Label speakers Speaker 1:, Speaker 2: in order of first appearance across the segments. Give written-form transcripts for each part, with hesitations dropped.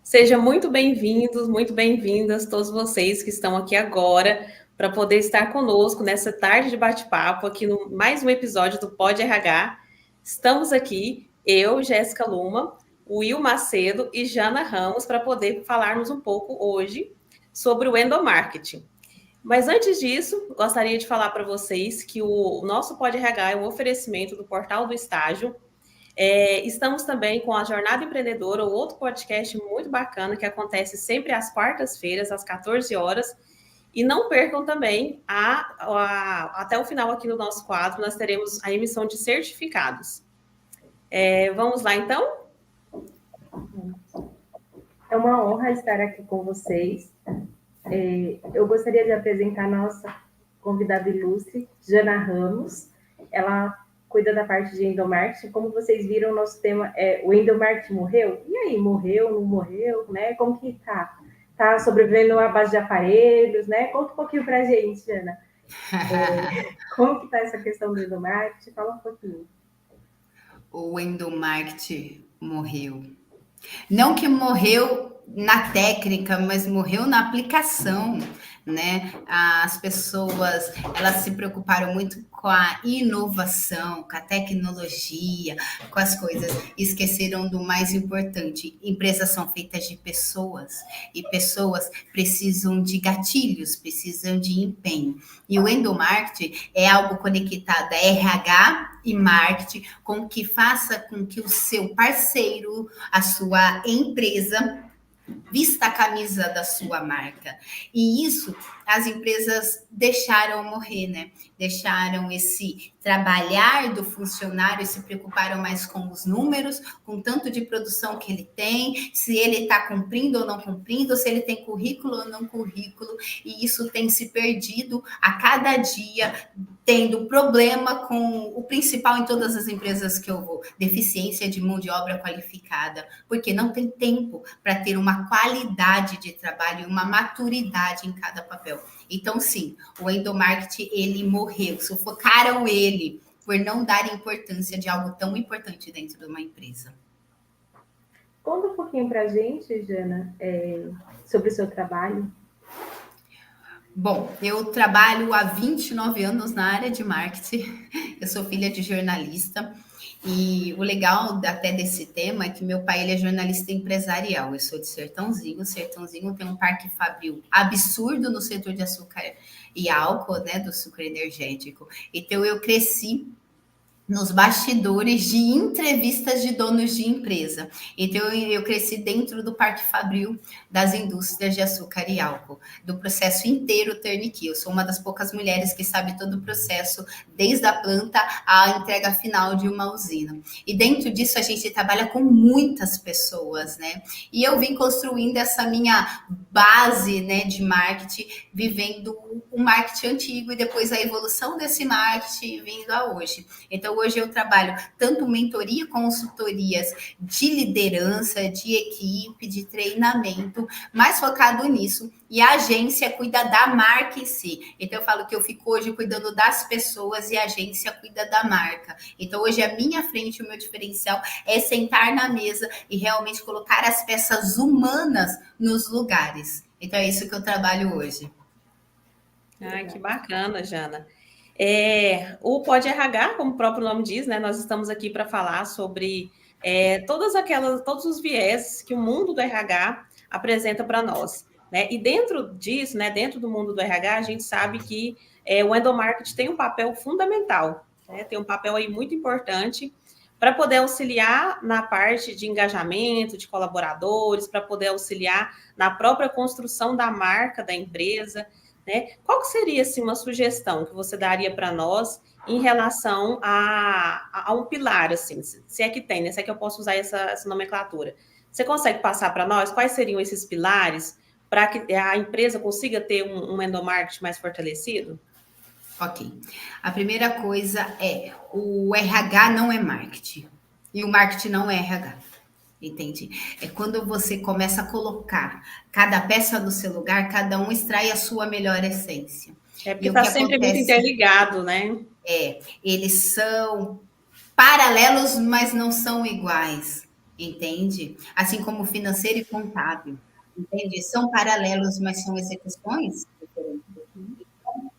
Speaker 1: Sejam muito bem-vindas todos vocês que estão aqui agora para poder estar conosco nessa tarde de bate-papo aqui no mais um episódio do Pod RH. Estamos aqui, eu, Jéssica Luma, Will Macedo e Jana Ramos para poder falarmos um pouco hoje sobre o endomarketing. Mas antes disso, gostaria de falar para vocês que o nosso Pod RH é um oferecimento do Portal do Estágio. Estamos também com a Jornada Empreendedora, um outro podcast muito bacana que acontece sempre às quartas-feiras, às 14 horas. E não percam também, até o final aqui do nosso quadro, nós teremos a emissão de certificados. Vamos lá, então?
Speaker 2: É uma honra estar aqui com vocês. Eu gostaria de apresentar a nossa convidada ilustre, Jana Ramos. Ela cuida da parte de endomarketing. Como vocês viram, nosso tema é o endomarketing morreu? E aí, morreu, não morreu, né? Como que tá? Tá sobrevivendo à base de aparelhos, né? Conta um pouquinho pra gente, Jana. Como que tá essa questão do endomarketing? Fala um pouquinho.
Speaker 3: O endomarketing morreu. Não que morreu na técnica, mas morreu na aplicação, né? As pessoas, elas se preocuparam muito com a inovação, com a tecnologia, com as coisas, esqueceram do mais importante. Empresas são feitas de pessoas e pessoas precisam de gatilhos, precisam de empenho. E o endomarketing é algo conectado a RH e marketing, com que faça com que o seu parceiro, a sua empresa, vista a camisa da sua marca. E isso as empresas deixaram morrer, né? Deixaram esse trabalhar do funcionário, se preocuparam mais com os números, com o tanto de produção que ele tem, se ele está cumprindo ou não cumprindo, se ele tem currículo ou não currículo, e isso tem se perdido a cada dia, tendo problema com o principal em todas as empresas que eu vou, deficiência de mão de obra qualificada, porque não tem tempo para ter uma qualidade de trabalho e uma maturidade em cada papel. Então, sim, o endomarketing, ele morreu, sufocaram ele por não dar importância de algo tão importante dentro de uma empresa.
Speaker 2: Conta um pouquinho para a gente, Jana, sobre o seu trabalho.
Speaker 3: Bom, eu trabalho há 29 anos na área de marketing, eu sou filha de jornalista, e o legal até desse tema é que meu pai ele é jornalista empresarial, eu sou de Sertãozinho tem um parque fabril absurdo no setor de açúcar e álcool, né, do sucro energético, então eu cresci nos bastidores de entrevistas de donos de empresa. Então, eu cresci dentro do Parque Fabril das indústrias de açúcar e álcool, do processo inteiro turnkey. Eu sou uma das poucas mulheres que sabe todo o processo, desde a planta à entrega final de uma usina. E dentro disso, a gente trabalha com muitas pessoas, né? E eu vim construindo essa minha base, né, de marketing, vivendo o marketing antigo e depois a evolução desse marketing vindo a hoje. Então, hoje eu trabalho tanto mentoria, consultorias de liderança, de equipe, de treinamento, mais focado nisso. E a agência cuida da marca em si. Então, eu falo que eu fico hoje cuidando das pessoas e a agência cuida da marca. Então, hoje a minha frente, o meu diferencial é sentar na mesa e realmente colocar as peças humanas nos lugares. Então, é isso que eu trabalho hoje.
Speaker 1: Ai, que bacana, Jana. O Pod RH, como o próprio nome diz, né? Nós estamos aqui para falar sobre todos os viés que o mundo do RH apresenta para nós, né? E dentro disso, né? Dentro do mundo do RH, a gente sabe que o endomarketing tem um papel fundamental, né? Tem um papel aí muito importante para poder auxiliar na parte de engajamento de colaboradores, para poder auxiliar na própria construção da marca da empresa. Né? Qual que seria assim, uma sugestão que você daria para nós em relação a um pilar, assim, se é que tem, né? Se é que eu posso usar essa nomenclatura. Você consegue passar para nós quais seriam esses pilares para que a empresa consiga ter um endomarketing mais fortalecido?
Speaker 3: Ok. A primeira coisa é o RH não é marketing e o marketing não é RH. Entende? É quando você começa a colocar cada peça no seu lugar, cada um extrai a sua melhor essência.
Speaker 1: Porque está sempre muito interligado, né?
Speaker 3: Eles são paralelos, mas não são iguais. entende? Assim como financeiro e contábil, entende? São paralelos, mas são execuções diferentes.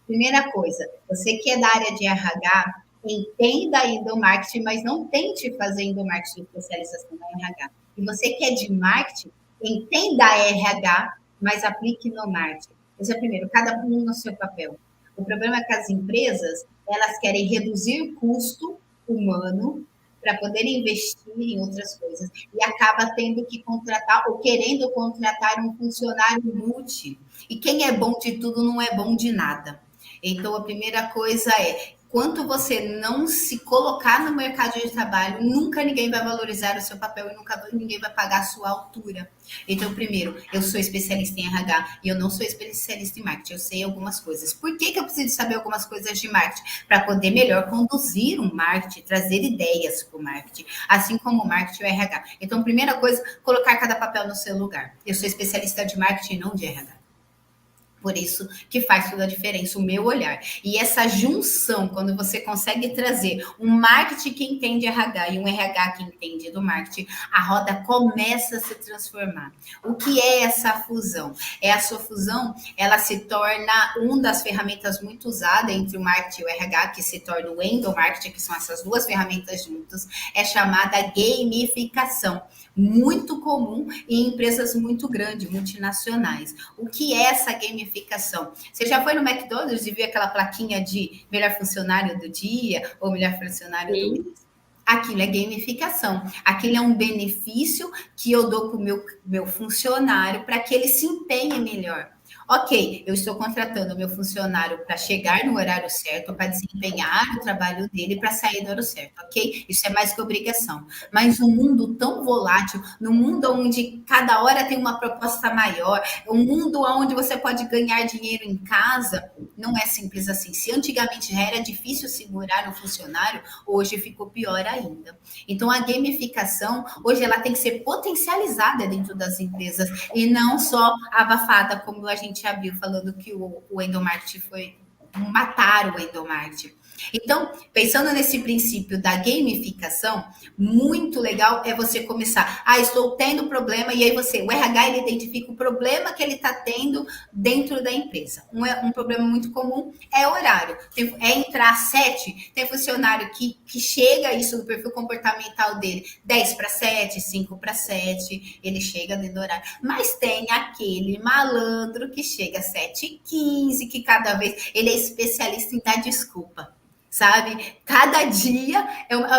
Speaker 3: Primeira coisa, você que é da área de RH, entenda endomarketing, mas não tente fazer endomarketing de especialização na RH. E você que é de marketing, entenda a RH, mas aplique no marketing. Esse é o primeiro, cada um no seu papel. O problema é que as empresas, elas querem reduzir custo humano para poder investir em outras coisas e acaba tendo que contratar ou querendo contratar um funcionário multi. E quem é bom de tudo não é bom de nada. Então, a primeira coisa é, quanto você não se colocar no mercado de trabalho, nunca ninguém vai valorizar o seu papel e nunca ninguém vai pagar a sua altura. Então, primeiro, eu sou especialista em RH e eu não sou especialista em marketing, eu sei algumas coisas. Por que eu preciso saber algumas coisas de marketing? Para poder melhor conduzir um marketing, trazer ideias para o marketing, assim como o marketing e o RH. Então, primeira coisa, colocar cada papel no seu lugar. Eu sou especialista de marketing, não de RH. Por isso que faz toda a diferença, o meu olhar. E essa junção, quando você consegue trazer um marketing que entende RH e um RH que entende do marketing, a roda começa a se transformar. O que é essa fusão? Essa fusão, ela se torna uma das ferramentas muito usadas entre o marketing e o RH, que se torna o endomarketing, que são essas duas ferramentas juntas, é chamada gamificação. Muito comum em empresas muito grandes, multinacionais. O que é essa gamificação? Você já foi no McDonald's e viu aquela plaquinha de melhor funcionário do dia ou melhor funcionário do mês? Aquilo é gamificação. Aquilo é um benefício que eu dou para o meu funcionário para que ele se empenhe melhor. Ok, eu estou contratando o meu funcionário para chegar no horário certo, para desempenhar o trabalho dele, para sair no horário certo, ok? Isso é mais que obrigação. Mas num mundo tão volátil, num mundo onde cada hora tem uma proposta maior, um mundo onde você pode ganhar dinheiro em casa, não é simples assim. Se antigamente já era difícil segurar um funcionário, hoje ficou pior ainda. Então, a gamificação, hoje, ela tem que ser potencializada dentro das empresas e não só abafada, como a gente já viu falando que o endomarketing foi matar o endomarketing. Então, pensando nesse princípio da gamificação, muito legal é você começar. Estou tendo problema, e aí o RH ele identifica o problema que ele está tendo dentro da empresa. Um problema muito comum é horário. É entrar às 7, tem funcionário que chega isso do perfil comportamental dele, 10 para 7, 5 para 7, ele chega dentro do horário. Mas tem aquele malandro que chega às 7h15, que cada vez ele é especialista em dar desculpa. Sabe? Cada dia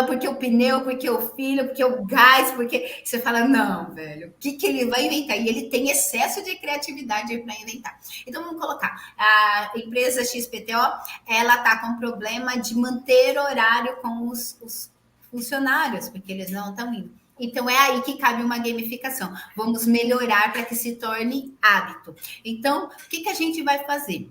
Speaker 3: porque o pneu, porque o filho, porque o gás, porque você fala, não, velho, o que ele vai inventar? E ele tem excesso de criatividade para inventar. Então vamos colocar, a empresa XPTO, ela tá com problema de manter horário com os funcionários, porque eles não estão indo. Então é aí que cabe uma gamificação. Vamos melhorar para que se torne hábito. Então, o que a gente vai fazer?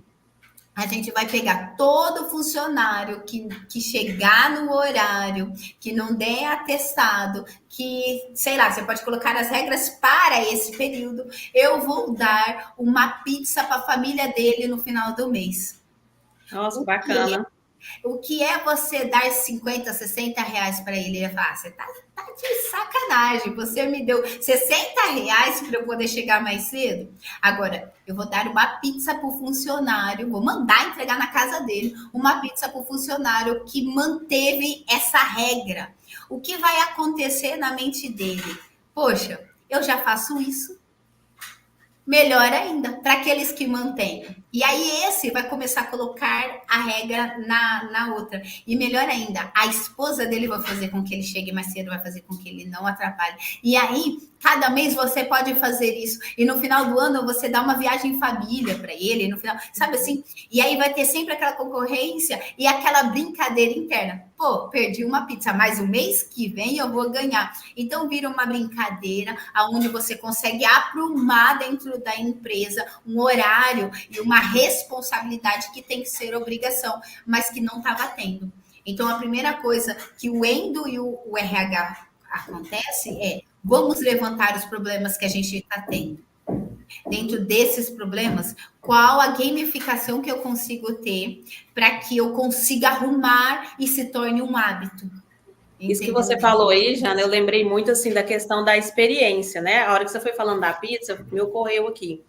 Speaker 3: A gente vai pegar todo funcionário que chegar no horário, que não der atestado, que, sei lá, você pode colocar as regras para esse período. Eu vou dar uma pizza para a família dele no final do mês.
Speaker 1: Nossa, bacana.
Speaker 3: O que é você dar 50, 60 reais para ele? Ele vai falar, você tá de sacanagem, você me deu 60 reais para eu poder chegar mais cedo? Agora, eu vou dar uma pizza para o funcionário, vou mandar entregar na casa dele, uma pizza para o funcionário que manteve essa regra. O que vai acontecer na mente dele? Poxa, eu já faço isso. Melhor ainda, para aqueles que mantêm. E aí esse vai começar a colocar a regra na outra. E melhor ainda, a esposa dele vai fazer com que ele chegue mais cedo, vai fazer com que ele não atrapalhe. E aí, cada mês você pode fazer isso. E no final do ano você dá uma viagem em família para ele, no final, sabe assim? E aí vai ter sempre aquela concorrência e aquela brincadeira interna. Pô, perdi uma pizza, mas o mês que vem eu vou ganhar. Então vira uma brincadeira onde você consegue aprumar dentro da empresa um horário e uma responsabilidade que tem que ser obrigação, mas que não estava tendo. Então a primeira coisa que o Endo e o RH acontece é: vamos levantar os problemas que a gente está tendo. Dentro desses problemas, qual a gamificação que eu consigo ter para que eu consiga arrumar e se torne um hábito?
Speaker 1: Isso que você
Speaker 3: entendeu?
Speaker 1: falou aí, Jana, eu lembrei muito assim da questão da experiência, né? A hora que você foi falando da pizza, me ocorreu aqui.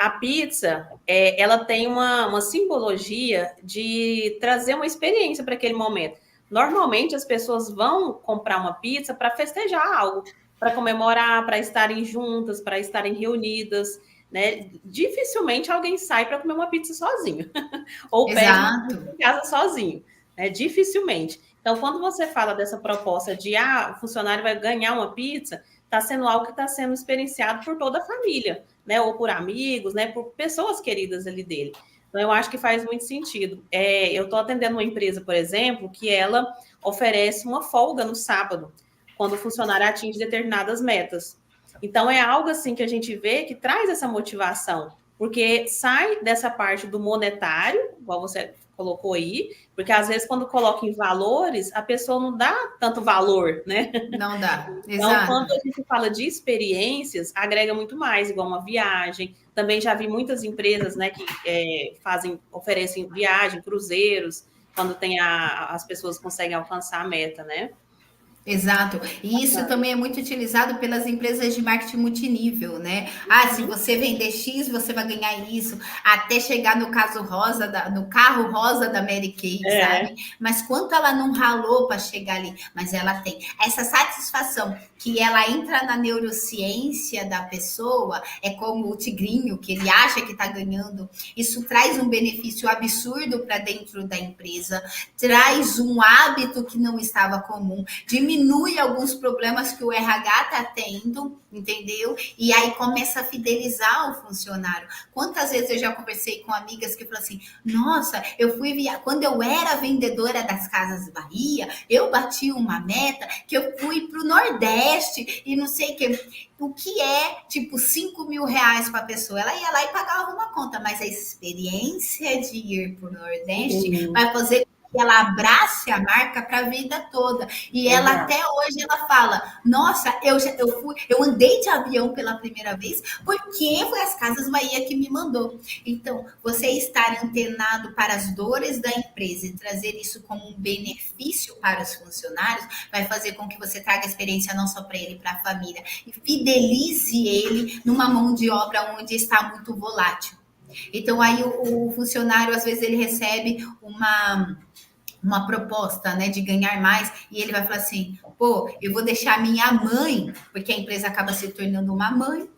Speaker 1: A pizza, ela tem uma simbologia de trazer uma experiência para aquele momento. Normalmente as pessoas vão comprar uma pizza para festejar algo, para comemorar, para estarem juntas, para estarem reunidas, né? Dificilmente alguém sai para comer uma pizza sozinho, ou pede uma
Speaker 3: Exato.
Speaker 1: pizza em casa sozinho, né? Dificilmente. Então, quando você fala dessa proposta de o funcionário vai ganhar uma pizza, está sendo algo que está sendo experienciado por toda a família, né? Ou por amigos, né? Por pessoas queridas ali dele. Então, eu acho que faz muito sentido. Eu estou atendendo uma empresa, por exemplo, que ela oferece uma folga no sábado, quando o funcionário atinge determinadas metas. Então, é algo assim que a gente vê que traz essa motivação, porque sai dessa parte do monetário, igual você colocou aí, porque às vezes quando coloca em valores, a pessoa não dá tanto valor, né?
Speaker 3: Não dá.
Speaker 1: Então,
Speaker 3: Exato.
Speaker 1: quando a gente fala de experiências, agrega muito mais, igual uma viagem. Também já vi muitas empresas, né, que oferecem viagem, cruzeiros, quando tem as pessoas conseguem alcançar a meta, né?
Speaker 3: Exato. E isso também é muito utilizado pelas empresas de marketing multinível, né? Se
Speaker 1: Uhum.
Speaker 3: você vender X, você vai ganhar isso, até chegar no caso rosa, no carro rosa da Mary Kay, sabe? Mas quanto ela não ralou para chegar ali, mas ela tem essa satisfação que ela entra na neurociência da pessoa, é como o tigrinho, que ele acha que está ganhando. Isso traz um benefício absurdo para dentro da empresa, traz um hábito que não estava comum, diminui alguns problemas que o RH está tendo, entendeu? E aí começa a fidelizar o funcionário. Quantas vezes eu já conversei com amigas que falam assim, nossa, quando eu era vendedora das Casas Bahia, eu bati uma meta que eu fui para o Nordeste e não sei o que é, tipo, 5 mil reais para a pessoa. Ela ia lá e pagava uma conta, mas a experiência de ir para o Nordeste vai fazer que ela abrace a marca para a vida toda. E ela até hoje ela fala: nossa, eu andei de avião pela primeira vez porque foi as Casas Bahia que me mandou. Então, você estar antenado para as dores da empresa e trazer isso como um benefício para os funcionários vai fazer com que você traga experiência não só para ele, para a família, e fidelize ele numa mão de obra onde está muito volátil. Então, aí o funcionário, às vezes, ele recebe uma proposta, né, de ganhar mais, e ele vai falar assim, pô, eu vou deixar minha mãe, porque a empresa acaba se tornando uma mãe,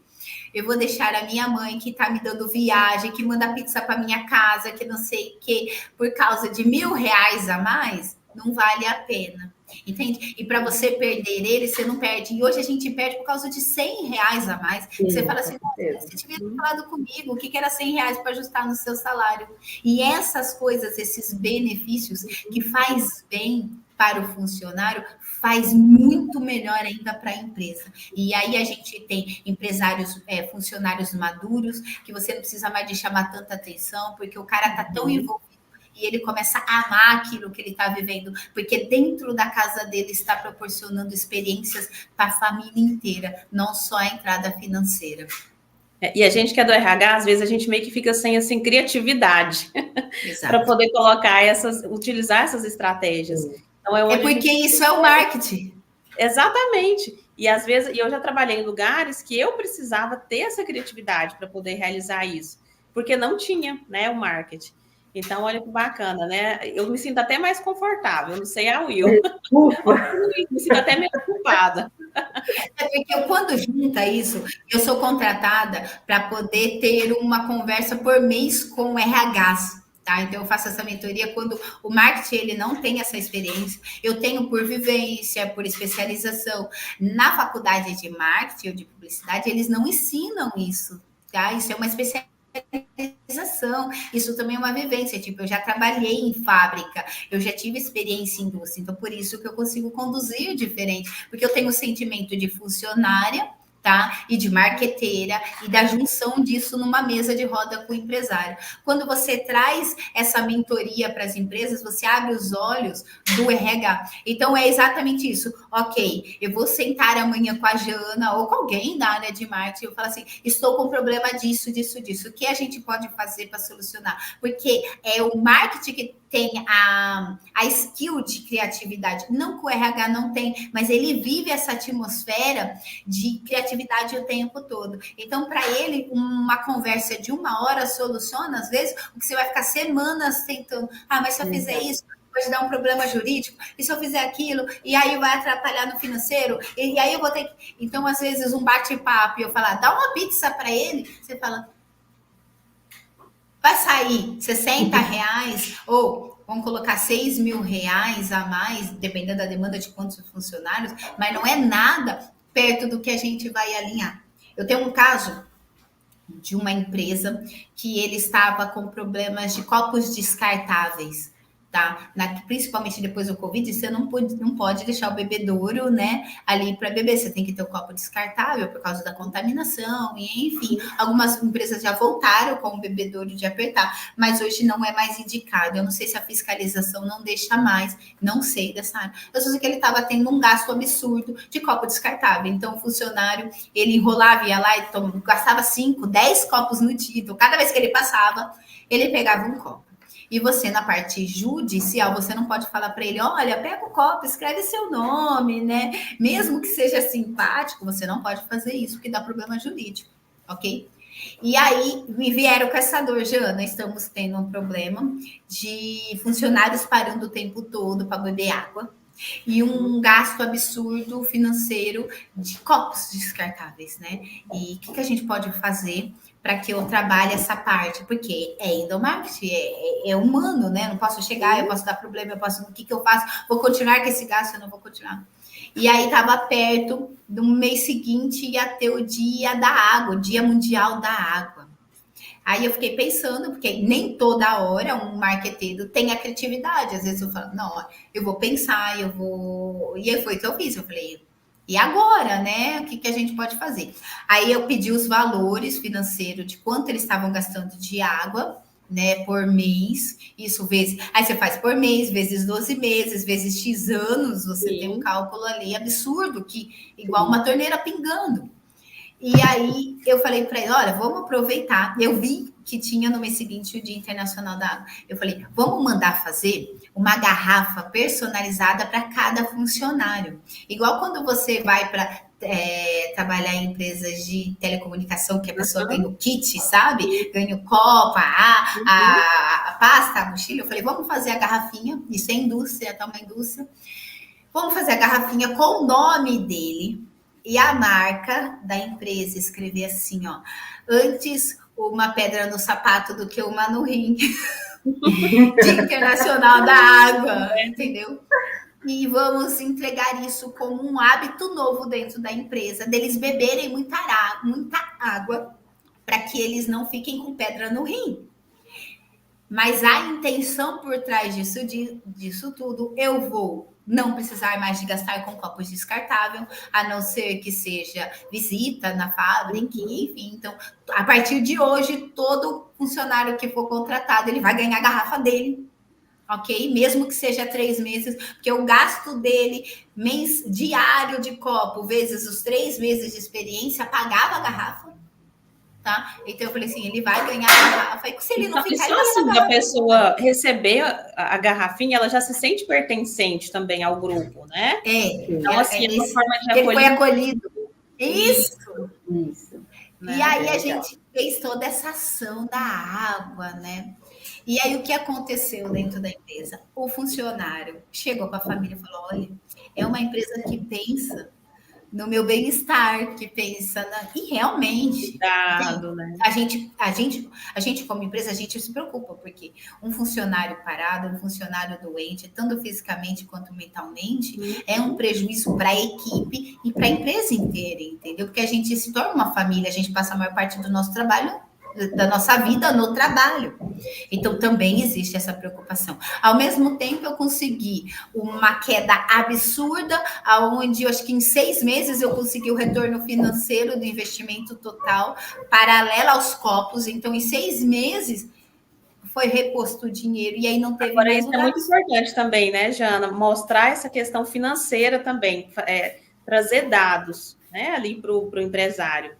Speaker 3: eu vou deixar a minha mãe que tá me dando viagem, que manda pizza para minha casa, que não sei o que, por causa de R$1.000 a mais, não vale a pena. Entende? E para você perder ele, você não perde. E hoje a gente perde por causa de R$100 a mais. Sim, você fala assim, você devia ter falado comigo, o que era R$100 para ajustar no seu salário? E essas coisas, esses benefícios que faz bem para o funcionário, faz muito melhor ainda para a empresa. E aí a gente tem empresários, funcionários maduros, que você não precisa mais de chamar tanta atenção, porque o cara está tão envolvido e ele começa a amar aquilo que ele está vivendo, porque dentro da casa dele está proporcionando experiências para a família inteira, não só a entrada financeira.
Speaker 1: E a gente que é do RH, às vezes a gente meio que fica sem assim, criatividade para poder utilizar essas estratégias.
Speaker 3: Então, porque isso é o marketing.
Speaker 1: Exatamente. E às vezes, eu já trabalhei em lugares que eu precisava ter essa criatividade para poder realizar isso, porque não tinha, né, o marketing. Então, olha que bacana, né? Eu me sinto até mais confortável, não sei a Will. Me sinto até meio ocupada.
Speaker 3: Porque quando junta isso, eu sou contratada para poder ter uma conversa por mês com o RH. Tá? Então, eu faço essa mentoria quando o marketing ele não tem essa experiência. Eu tenho por vivência, por especialização. Na faculdade de marketing ou de publicidade, eles não ensinam isso. Tá? Isso é uma especialização. Isso também é uma vivência, tipo, eu já trabalhei em fábrica, eu já tive experiência em indústria, então por isso que eu consigo conduzir diferente, porque eu tenho o sentimento de funcionária tá? E de marqueteira e da junção disso numa mesa de roda com o empresário. Quando você traz essa mentoria para as empresas, você abre os olhos do RH. Então é exatamente isso. Ok, eu vou sentar amanhã com a Jana ou com alguém da área de marketing. Eu falo assim: estou com problema disso, disso, disso. O que a gente pode fazer para solucionar? Porque é o marketing que tem a skill de criatividade. Não que o RH não tem, mas ele vive essa atmosfera de criatividade o tempo todo. Então, para ele, uma conversa de 1 hora soluciona, às vezes, o que você vai ficar semanas tentando. Mas se eu fizer isso, pode dar um problema jurídico, e se eu fizer aquilo, e aí vai atrapalhar no financeiro, e aí eu vou ter que... Então, às vezes, um bate-papo, e eu falar, dá uma pizza para ele, você fala, vai sair R$60, ou vamos colocar R$6.000 a mais, dependendo da demanda de quantos funcionários, mas não é nada perto do que a gente vai alinhar. Eu tenho um caso de uma empresa que ele estava com problemas de copos descartáveis, tá? Principalmente depois do Covid, você não pode deixar o bebedouro, né, ali para beber. Você tem que ter o copo descartável por causa da contaminação, e enfim, algumas empresas já voltaram com o bebedouro de apertar, mas hoje não é mais indicado. Eu não sei se a fiscalização não deixa mais, não sei dessa área. Eu só sei que ele estava tendo um gasto absurdo de copo descartável. Então, o funcionário, ele enrolava, ia lá e gastava 5, 10 copos no dia. Então, cada vez que ele passava, ele pegava um copo. E você, na parte judicial, você não pode falar para ele, olha, pega o copo, escreve seu nome, né? Mesmo que seja simpático, você não pode fazer isso, porque dá problema jurídico, ok? E aí, me vieram com essa dor, Jana, estamos tendo um problema de funcionários parando o tempo todo para beber água e um gasto absurdo financeiro de copos descartáveis, né? E o que a gente pode fazer para que eu trabalhe essa parte? Porque é endomarketing, é humano, né? Não posso chegar, eu posso dar problema, eu posso... O que eu faço? Vou continuar com esse gasto? Eu não vou continuar. E aí estava perto do mês seguinte, ia ter o dia da água, o Dia Mundial da Água. Aí eu fiquei pensando, porque nem toda hora um marqueteiro tem a criatividade. Às vezes eu falo, não, eu vou pensar, eu vou... E aí foi o que eu fiz, eu falei... E agora, né? O que a gente pode fazer? Aí eu pedi os valores financeiros de quanto eles estavam gastando de água, né, por mês. Isso vezes... Aí você faz por mês, vezes 12 meses, vezes X anos, você tem um cálculo ali absurdo, que igual uma torneira pingando. E aí eu falei para ele, olha, vamos aproveitar. Eu vi que tinha no mês seguinte o Dia Internacional da Água. Eu falei, vamos mandar fazer uma garrafa personalizada para cada funcionário. Igual quando você vai para trabalhar em empresas de telecomunicação, que a pessoa ganha o kit, sabe? Ganha o copo, a pasta, a mochila. Eu falei, vamos fazer a garrafinha. Isso é indústria, tá uma indústria. Vamos fazer a garrafinha com o nome dele e a marca da empresa, escrever assim, ó, antes uma pedra no sapato do que uma no rim. Dia Internacional da Água, entendeu? E vamos entregar isso como um hábito novo dentro da empresa, deles beberem muita água, para que eles não fiquem com pedra no rim. Mas a intenção por trás disso tudo, eu vou não precisar mais de gastar com copos descartáveis, a não ser que seja visita na fábrica, enfim. Então, a partir de hoje, todo funcionário que for contratado, ele vai ganhar a garrafa dele, ok? Mesmo que seja 3 meses, porque o gasto dele, diário de copo, vezes os 3 meses de experiência, pagava a garrafa. Tá? Então eu falei assim, ele vai ganhar a garrafa, e se ele não ficar...
Speaker 1: Só assim, a pessoa receber a garrafinha, ela já se sente pertencente também ao grupo, né?
Speaker 3: Então
Speaker 1: assim, é uma forma de
Speaker 3: ele foi acolhido. Isso.
Speaker 1: Né?
Speaker 3: E aí a gente fez toda essa ação da água, né? E aí o que aconteceu dentro da empresa? O funcionário chegou para a família e falou, olha, é uma empresa que pensa no meu bem-estar, que pensa e realmente
Speaker 1: Cuidado, né?
Speaker 3: a gente como empresa, a gente se preocupa, porque um funcionário parado, um funcionário doente, tanto fisicamente quanto mentalmente, é um prejuízo para a equipe e para a empresa inteira, entendeu? Porque a gente se torna uma família, a gente passa a maior parte do nosso trabalho da nossa vida no trabalho. Então, também existe essa preocupação. Ao mesmo tempo, eu consegui uma queda absurda, onde eu acho que em 6 meses eu consegui o retorno financeiro do investimento total, paralelo aos copos. Então, em 6 meses, foi reposto o dinheiro e aí não teve
Speaker 1: Agora,
Speaker 3: mais
Speaker 1: isso
Speaker 3: o
Speaker 1: é muito
Speaker 3: gasto.
Speaker 1: importante também, né, Jana? Mostrar essa questão financeira também, trazer dados, né, ali para o empresário.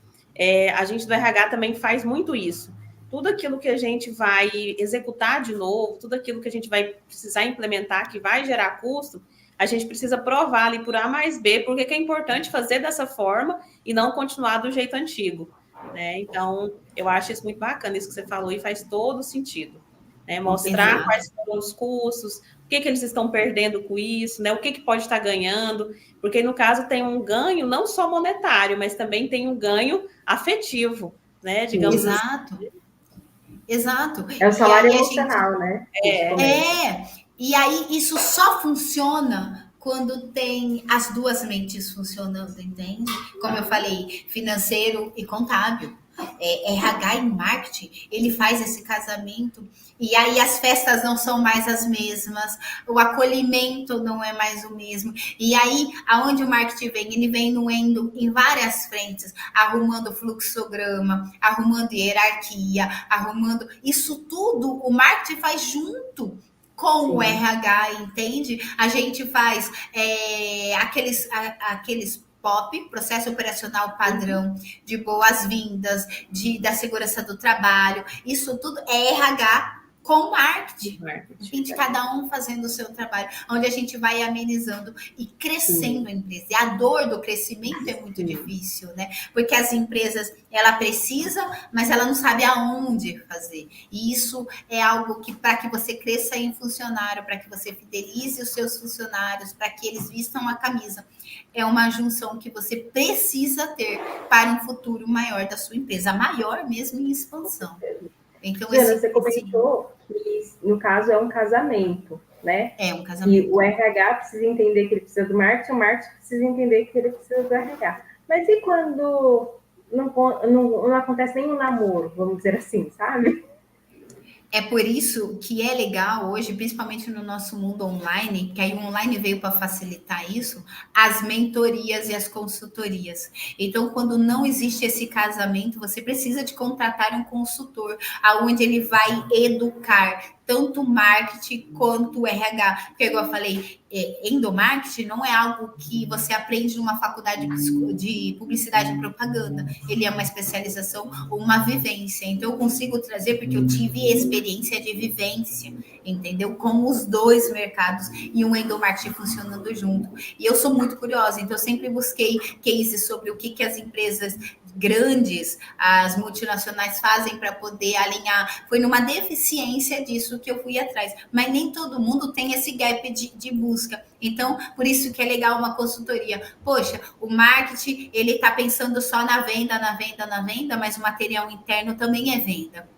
Speaker 1: A gente do RH também faz muito isso. Tudo aquilo que a gente vai executar de novo, tudo aquilo que a gente vai precisar implementar, que vai gerar custo, a gente precisa provar ali por A mais B, porque é importante fazer dessa forma e não continuar do jeito antigo, né? Então, eu acho isso muito bacana, isso que você falou, e faz todo sentido. Né, mostrar
Speaker 3: Exato.
Speaker 1: quais foram os custos, o que eles estão perdendo com isso, né, o que pode estar ganhando, porque no caso tem um ganho não só monetário, mas também tem um ganho afetivo, né, digamos assim.
Speaker 3: Exato. Exato.
Speaker 2: É o
Speaker 3: E
Speaker 2: salário
Speaker 3: aí a gente
Speaker 2: emocional, né? A gente comenta.
Speaker 3: e aí isso só funciona quando tem as duas mentes funcionando, entende? Como eu falei, financeiro e contábil. RH e marketing, ele faz esse casamento e aí as festas não são mais as mesmas, o acolhimento não é mais o mesmo. E aí, aonde o marketing vem? Ele vem no Endo em várias frentes, arrumando fluxograma, arrumando hierarquia, arrumando isso tudo, o marketing faz junto com o RH, entende? A gente faz aqueles POP, processo operacional padrão, de boas-vindas, da segurança do trabalho, isso tudo é RH com marketing. Gente, cada um fazendo o seu trabalho, onde a gente vai amenizando e crescendo a empresa. E a dor do crescimento é muito difícil, né? Porque as empresas, ela precisa, mas ela não sabe aonde fazer. E isso é algo que, para que você cresça em funcionário, para que você fidelize os seus funcionários, para que eles vistam a camisa, é uma junção que você precisa ter para um futuro maior da sua empresa, maior mesmo em expansão. Então,
Speaker 2: Diana, você comentou que, no caso, é um casamento, né?
Speaker 3: É um casamento.
Speaker 2: E o RH precisa entender que ele precisa do marketing, o marketing precisa entender que ele precisa do RH. Mas e quando não acontece nenhum namoro, vamos dizer assim, sabe?
Speaker 3: É por isso que é legal hoje, principalmente no nosso mundo online, que aí o online veio para facilitar isso, as mentorias e as consultorias. Então, quando não existe esse casamento, você precisa de contratar um consultor, aonde ele vai educar tanto o marketing quanto o RH. Porque, igual eu falei, endomarketing não é algo que você aprende numa faculdade de publicidade e propaganda. Ele é uma especialização ou uma vivência. Então, eu consigo trazer porque eu tive experiência de vivência, entendeu? Com os dois mercados e um endomarketing funcionando junto. E eu sou muito curiosa, então eu sempre busquei cases sobre o que as empresas grandes, as multinacionais fazem para poder alinhar. Foi numa deficiência disso que eu fui atrás. Mas nem todo mundo tem esse gap de busca. Então, por isso que é legal uma consultoria. Poxa, o marketing, ele está pensando só na venda, mas o material interno também é venda.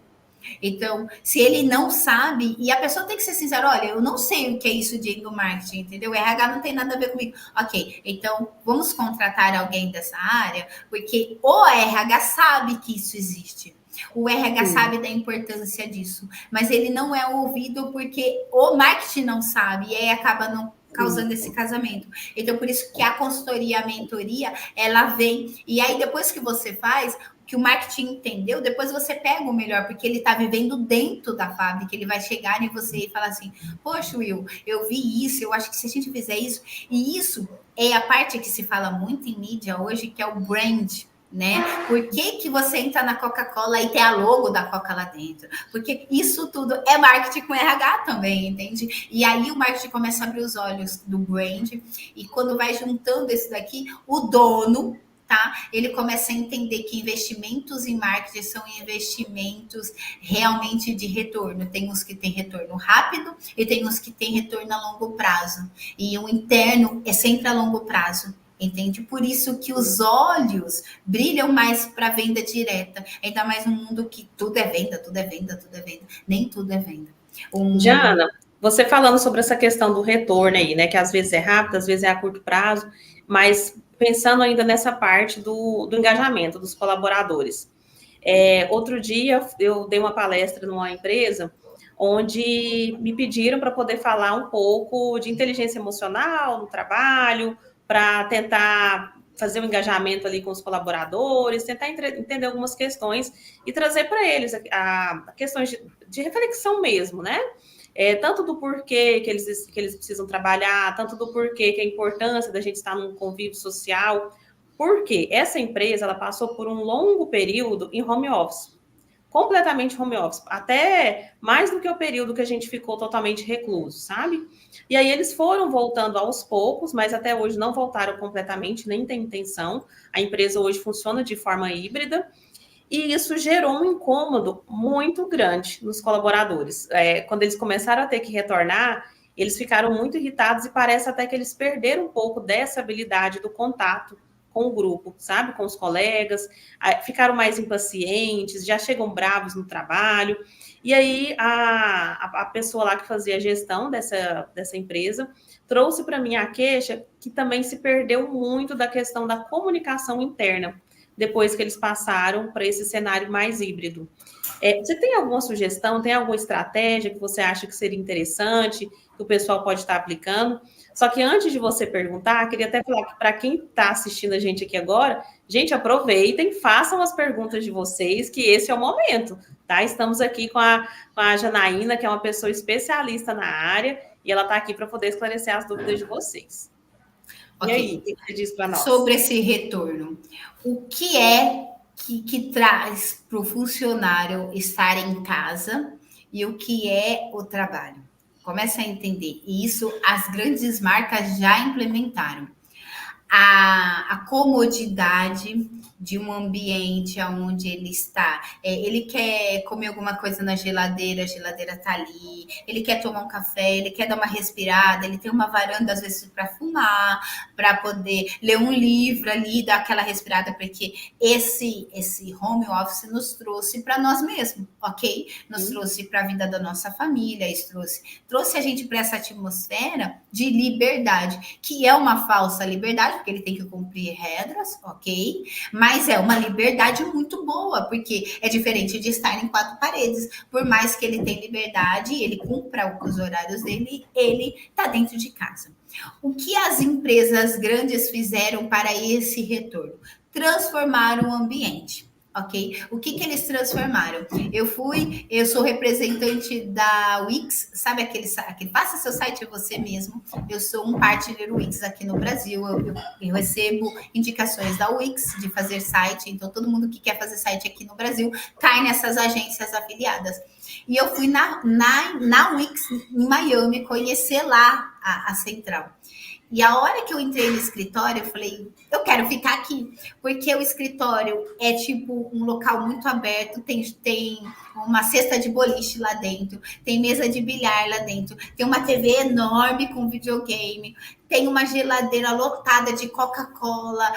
Speaker 3: Então, se ele não sabe, e a pessoa tem que ser sincera, olha, eu não sei o que é isso de endomarketing, entendeu? O RH não tem nada a ver comigo. Ok, então vamos contratar alguém dessa área, porque o RH sabe que isso existe. O RH sabe da importância disso, mas ele não é ouvido porque o marketing não sabe, e aí acaba não causando esse casamento. Então, por isso que a consultoria, a mentoria, ela vem, e aí depois que você faz, que o marketing entendeu, depois você pega o melhor, porque ele está vivendo dentro da fábrica, ele vai chegar em você e falar assim, poxa, Will, eu vi isso, eu acho que se a gente fizer isso, e isso é a parte que se fala muito em mídia hoje, que é o brand, né? Por que você entra na Coca-Cola e tem a logo da Coca lá dentro? Porque isso tudo é marketing com RH também, entende? E aí o marketing começa a abrir os olhos do brand, e quando vai juntando esse daqui, o dono, tá? Ele começa a entender que investimentos em marketing são investimentos realmente de retorno. Tem uns que têm retorno rápido e tem uns que têm retorno a longo prazo. E o interno é sempre a longo prazo. Entende? Por isso que os olhos brilham mais para venda direta. Ainda mais no mundo que tudo é venda, tudo é venda, tudo é venda. Nem tudo é venda.
Speaker 1: Jana, você falando sobre essa questão do retorno aí, né? Que às vezes é rápido, às vezes é a curto prazo, mas pensando ainda nessa parte do engajamento dos colaboradores. Outro dia eu dei uma palestra numa empresa onde me pediram para poder falar um pouco de inteligência emocional no trabalho, para tentar fazer um engajamento ali com os colaboradores, tentar entender algumas questões e trazer para eles a questões de reflexão mesmo, né? Tanto do porquê que eles precisam trabalhar, tanto do porquê que a importância da gente estar num convívio social, porque essa empresa ela passou por um longo período em home office, completamente home office, até mais do que o período que a gente ficou totalmente recluso, sabe? E aí eles foram voltando aos poucos, mas até hoje não voltaram completamente, nem tem intenção. A empresa hoje funciona de forma híbrida, e isso gerou um incômodo muito grande nos colaboradores. Quando eles começaram a ter que retornar, eles ficaram muito irritados e parece até que eles perderam um pouco dessa habilidade do contato com o grupo, sabe? Com os colegas, ficaram mais impacientes, já chegam bravos no trabalho. E aí a pessoa lá que fazia a gestão dessa empresa trouxe para mim a queixa que também se perdeu muito da questão da comunicação interna depois que eles passaram para esse cenário mais híbrido. Você tem alguma sugestão, tem alguma estratégia que você acha que seria interessante, que o pessoal pode estar aplicando? Só que antes de você perguntar, queria até falar que para quem está assistindo a gente aqui agora, gente, aproveitem, façam as perguntas de vocês, que esse é o momento, tá? Estamos aqui com a Janaína, que é uma pessoa especialista na área, e ela está aqui para poder esclarecer as dúvidas de vocês.
Speaker 3: Okay.
Speaker 1: E aí, o que você diz para nós?
Speaker 3: Sobre esse retorno, o que é que traz para o funcionário estar em casa e o que é o trabalho? Começa a entender. E isso as grandes marcas já implementaram. A comodidade de um ambiente onde ele está. Ele quer comer alguma coisa na geladeira, a geladeira tá ali. Ele quer tomar um café, ele quer dar uma respirada, ele tem uma varanda, às vezes, para fumar, para poder ler um livro ali, dar aquela respirada, porque esse home office nos trouxe para nós mesmos, ok? Nos trouxe para a vida da nossa família, isso trouxe a gente para essa atmosfera de liberdade, que é uma falsa liberdade, porque ele tem que cumprir regras, ok? Mas é uma liberdade muito boa, porque é diferente de estar em quatro paredes. Por mais que ele tenha liberdade, ele cumpra os horários dele, ele está dentro de casa. O que as empresas grandes fizeram para esse retorno? Transformaram o ambiente. Ok? O que eles transformaram? Eu sou representante da Wix, sabe aquele faça seu site você mesmo. Eu sou um partner Wix aqui no Brasil. Eu recebo indicações da Wix de fazer site, então todo mundo que quer fazer site aqui no Brasil cai nessas agências afiliadas. E eu fui na Wix em Miami conhecer lá a central. E a hora que eu entrei no escritório, eu falei, eu quero ficar aqui, porque o escritório é tipo um local muito aberto, tem uma cesta de boliche lá dentro, tem mesa de bilhar lá dentro, tem uma TV enorme com videogame, tem uma geladeira lotada de Coca-Cola,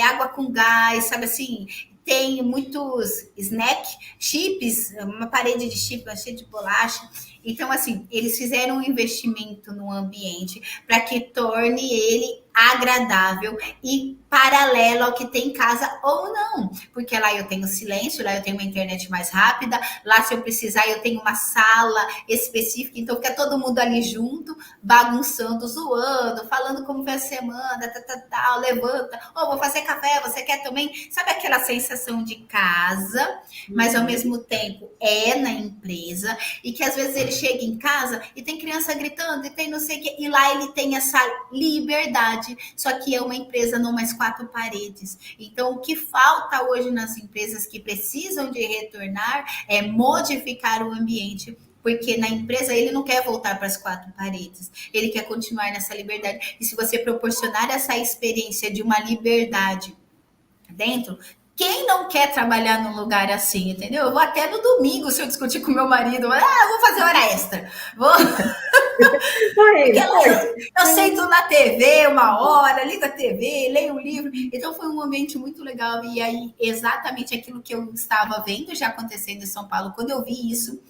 Speaker 3: água com gás, sabe assim? Tem muitos chips, uma parede de chips cheia de bolacha. Então, assim, eles fizeram um investimento no ambiente para que torne ele agradável e paralelo ao que tem em casa ou não. Porque lá eu tenho silêncio, lá eu tenho uma internet mais rápida, lá se eu precisar eu tenho uma sala específica, então fica todo mundo ali junto, bagunçando, zoando, falando como vai a semana, levanta, vou fazer café, você quer também? Sabe aquela sensação de casa, mas ao mesmo tempo é na empresa, e que às vezes ele chega em casa e tem criança gritando, e tem não sei o que, e lá ele tem essa liberdade, só que é uma empresa não mais quatro paredes. Então, o que falta hoje nas empresas que precisam de retornar é modificar o ambiente, porque na empresa ele não quer voltar para as quatro paredes, ele quer continuar nessa liberdade. E se você proporcionar essa experiência de uma liberdade dentro, quem não quer trabalhar num lugar assim, entendeu? Eu vou até no domingo, se eu discutir com meu marido, eu vou fazer hora extra. Eu sento na TV uma hora, ligo a TV, leio um livro. Então foi um ambiente muito legal. E aí, exatamente aquilo que eu estava vendo já acontecendo em São Paulo, quando eu vi isso.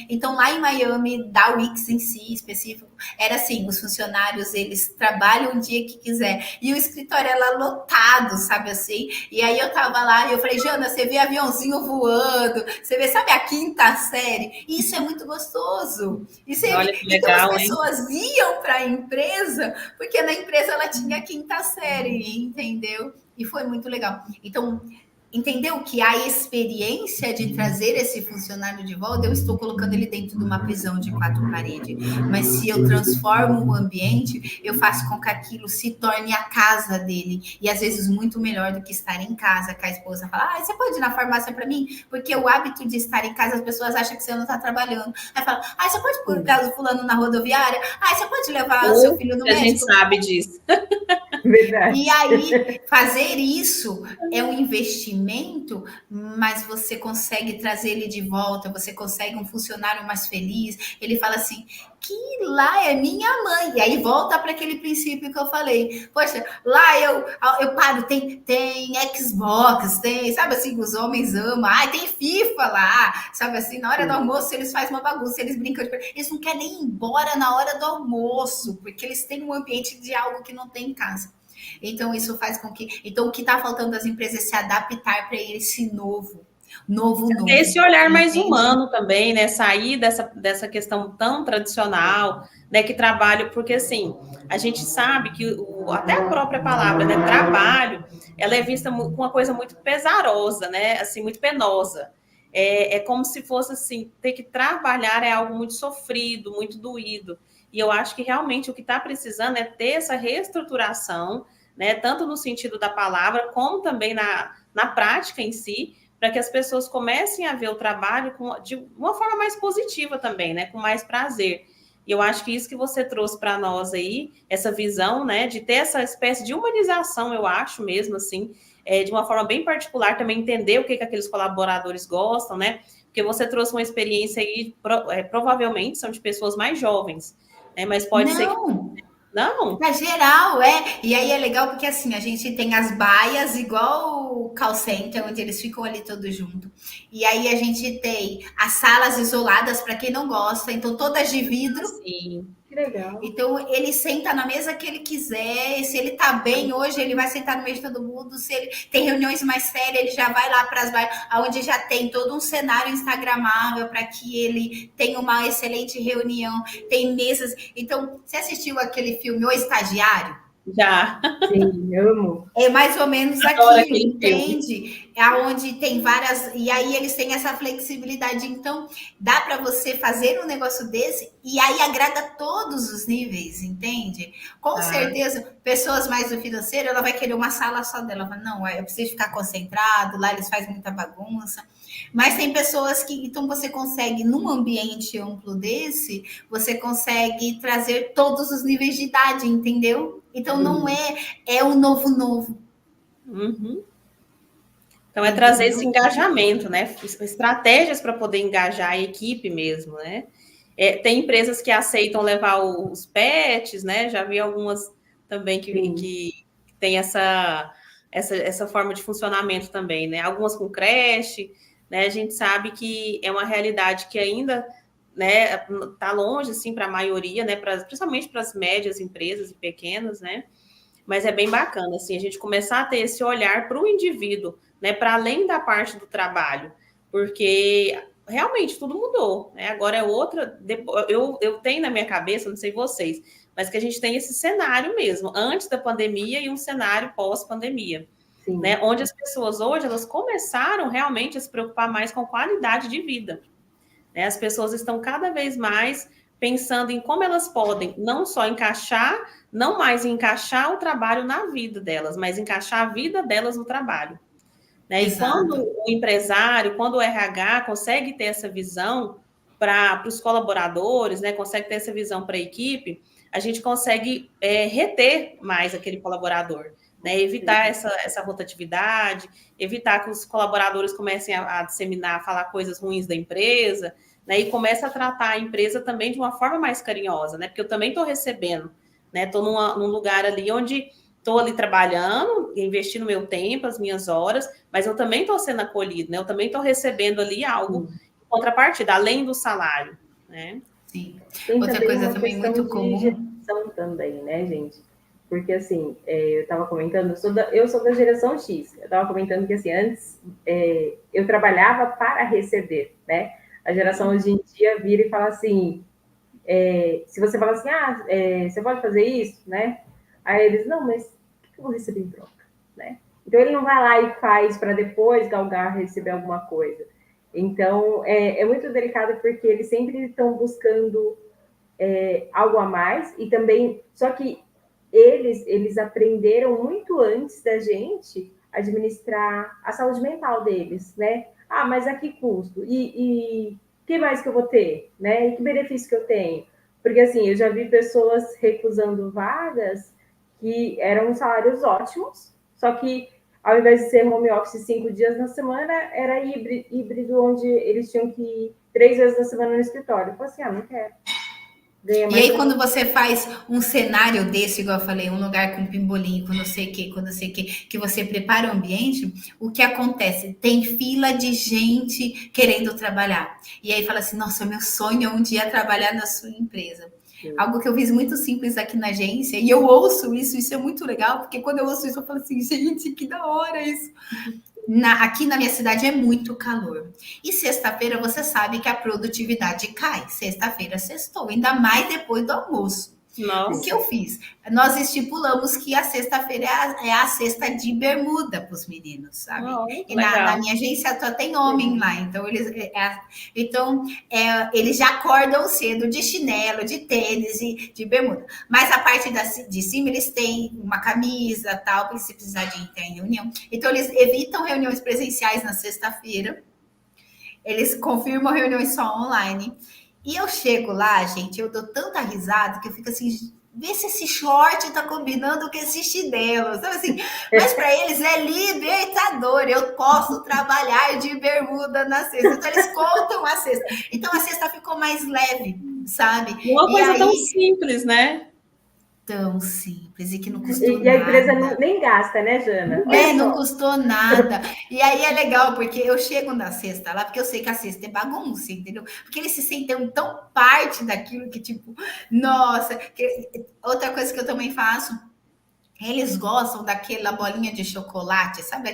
Speaker 3: Então, lá em Miami, da Wix em si, específico, Era assim, os funcionários, eles trabalham o dia que quiser. E o escritório era lotado, sabe assim? E aí eu tava lá e eu falei, Jana, você vê aviãozinho voando, você vê, sabe, a quinta série? E isso é muito gostoso.
Speaker 1: Olha que
Speaker 3: Então as
Speaker 1: legal, hein?
Speaker 3: pessoas iam para a empresa, porque na empresa ela tinha a quinta série, entendeu? E foi muito legal. Então, entendeu que a experiência de trazer esse funcionário de volta, eu estou colocando ele dentro de uma prisão de quatro paredes, mas se eu transformo o ambiente, eu faço com que aquilo se torne a casa dele, e às vezes muito melhor do que estar em casa, que a esposa fala, você pode ir na farmácia para mim? Porque o hábito de estar em casa, as pessoas acham que você não está trabalhando. Aí fala, você pode pôr o caso fulano na rodoviária? Você pode levar o seu filho no
Speaker 1: a gente
Speaker 3: médico?
Speaker 1: sabe disso.
Speaker 2: Verdade.
Speaker 3: E aí, fazer isso é um investimento, mas você consegue trazer ele de volta, você consegue um funcionário mais feliz. Ele fala assim, que lá é minha mãe. E aí volta para aquele princípio que eu falei. Poxa, lá eu paro, tem Xbox, tem, sabe assim, os homens amam. Tem FIFA lá, sabe assim, na hora do almoço eles fazem uma bagunça, eles brincam, eles não querem nem ir embora na hora do almoço, porque eles têm um ambiente de algo que não tem em casa. Então, isso faz com que... Então, o que está faltando das empresas é se adaptar para esse novo.
Speaker 1: Esse olhar mais humano também, né? Sair dessa questão tão tradicional, né? Que trabalho, porque assim, a gente sabe que até a própria palavra, né? Trabalho, ela é vista com uma coisa muito pesarosa, né? Assim, muito penosa. É como se fosse assim, ter que trabalhar é algo muito sofrido, muito doído. E eu acho que realmente o que está precisando é ter essa reestruturação, né? Tanto no sentido da palavra, como também na prática em si, para que as pessoas comecem a ver o trabalho de uma forma mais positiva também, né? Com mais prazer. E eu acho que isso que você trouxe para nós aí, essa visão, né? De ter essa espécie de humanização, eu acho mesmo, assim, de uma forma bem particular, também entender o que aqueles colaboradores gostam, né? Porque você trouxe uma experiência aí, provavelmente são de pessoas mais jovens, né? Mas pode ser que... Não?
Speaker 3: Na geral, E aí é legal porque assim, a gente tem as baias, igual o call center, onde eles ficam ali todos juntos. E aí a gente tem as salas isoladas para quem não gosta, então todas de vidro.
Speaker 1: Sim.
Speaker 2: Que legal.
Speaker 3: Então ele senta na mesa que ele quiser, e se ele tá bem hoje, ele vai sentar no meio de todo mundo. Se ele tem reuniões mais sérias, ele já vai lá para as baias, onde já tem todo um cenário instagramável para que ele tenha uma excelente reunião, tem mesas. Então, você assistiu aquele filme O Estagiário?
Speaker 1: Já.
Speaker 2: Sim, amo.
Speaker 3: É mais ou menos aquilo, entende? É onde tem várias... E aí eles têm essa flexibilidade. Então, dá para você fazer um negócio desse e aí agrada todos os níveis, entende? Com certeza, pessoas mais do financeiro, ela vai querer uma sala só dela. Ela fala, não, eu preciso ficar concentrado, lá eles fazem muita bagunça. Mas tem pessoas que... Então, você consegue, num ambiente amplo desse, você consegue trazer todos os níveis de idade, entendeu? Então, não é o novo.
Speaker 1: Uhum. Então, é trazer esse engajamento, né? Estratégias para poder engajar a equipe mesmo, né? Tem empresas que aceitam levar os pets, né? Já vi algumas também que tem essa forma de funcionamento também, né? Algumas com creche, né? A gente sabe que é uma realidade que ainda, né, tá longe, assim, para a maioria, né? Principalmente para as médias empresas e pequenas, né? Mas é bem bacana, assim, a gente começar a ter esse olhar para o indivíduo, né, para além da parte do trabalho, porque realmente tudo mudou, né? Agora é outra. Eu tenho na minha cabeça, não sei vocês, mas que a gente tem esse cenário mesmo, antes da pandemia e um cenário pós-pandemia, né? Onde as pessoas hoje elas começaram realmente a se preocupar mais com qualidade de vida, né? As pessoas estão cada vez mais pensando em como elas podem não só não mais encaixar o trabalho na vida delas, mas encaixar a vida delas no trabalho. Né? E quando o empresário, quando o RH consegue ter essa visão para os colaboradores, né? Consegue ter essa visão para a equipe, a gente consegue reter mais aquele colaborador, né? Evitar essa rotatividade, evitar que os colaboradores comecem a disseminar, a falar coisas ruins da empresa, né? E começa a tratar a empresa também de uma forma mais carinhosa, né? Porque eu também estou recebendo, né? Estou num lugar ali onde estou ali trabalhando, investindo meu tempo, as minhas horas, mas eu também estou sendo acolhido, né? Eu também estou recebendo ali algo em contrapartida, além do salário, né?
Speaker 3: Sim.
Speaker 2: Tem
Speaker 3: Outra
Speaker 2: também
Speaker 3: coisa
Speaker 2: uma
Speaker 3: também
Speaker 2: questão
Speaker 3: muito
Speaker 2: de
Speaker 3: comum.
Speaker 2: geração também, né, gente? Porque, assim, eu estava comentando, eu sou da geração X. Eu estava comentando que, assim, antes eu trabalhava para receber, né? A geração hoje em dia vira e fala assim, se você fala assim, você pode fazer isso, né? Aí eles, não, mas o que eu vou receber em troca, né? Então ele não vai lá e faz para depois galgar receber alguma coisa. Então é muito delicado porque eles sempre estão buscando algo a mais e também, só que eles aprenderam muito antes da gente administrar a saúde mental deles, né? Ah, mas a que custo? E que mais que eu vou ter, né? E que benefício que eu tenho? Porque assim, eu já vi pessoas recusando vagas que eram salários ótimos, só que ao invés de ser home office 5 dias na semana, era híbrido, onde eles tinham que ir 3 vezes na semana no escritório. Eu falei assim, não quero. Ganha
Speaker 3: E
Speaker 2: mais
Speaker 3: aí,
Speaker 2: que
Speaker 3: quando você faz um cenário desse, igual eu falei, um lugar com pimbolim, com não sei o que, com não sei o que você prepara o ambiente, o que acontece? Tem fila de gente querendo trabalhar. E aí fala assim, nossa, meu sonho é um dia trabalhar na sua empresa. Algo que eu fiz muito simples aqui na agência, e eu ouço isso é muito legal, porque quando eu ouço isso, eu falo assim, gente, que da hora isso. Aqui na minha cidade é muito calor. E sexta-feira você sabe que a produtividade cai. Sexta-feira sextou, ainda mais depois do almoço. O que
Speaker 1: Nossa,
Speaker 3: eu fiz? Nós estipulamos que a sexta-feira é a sexta de bermuda para os meninos, sabe?
Speaker 1: oh,
Speaker 3: E na
Speaker 1: legal.
Speaker 3: minha agência só tem homem lá, então eles já acordam cedo de chinelo, de tênis e de bermuda. Mas a parte de cima eles têm uma camisa, tal, para se precisar de entrar em reunião. Então eles evitam reuniões presenciais na sexta-feira. Eles confirmam reuniões só online. E eu chego lá, gente, eu dou tanta risada que eu fico assim, vê se esse short tá combinando com esse chinelo, sabe assim? Mas para eles é libertador, eu posso trabalhar de bermuda na sexta. Então eles contam a sexta. Então a sexta ficou mais leve, sabe?
Speaker 1: Uma
Speaker 3: E
Speaker 1: coisa tão
Speaker 3: aí,
Speaker 1: simples, né?
Speaker 3: tão simples e que não custou
Speaker 2: E a empresa
Speaker 3: nada.
Speaker 2: nem gasta, né, Jana? Olha
Speaker 3: É, não
Speaker 2: só.
Speaker 3: custou nada. E aí é legal, porque eu chego na sexta lá, porque eu sei que a sexta é bagunça, entendeu? Porque eles se sentem tão parte daquilo que, tipo, nossa. Outra coisa que eu também faço, eles gostam daquela bolinha de chocolate, sabe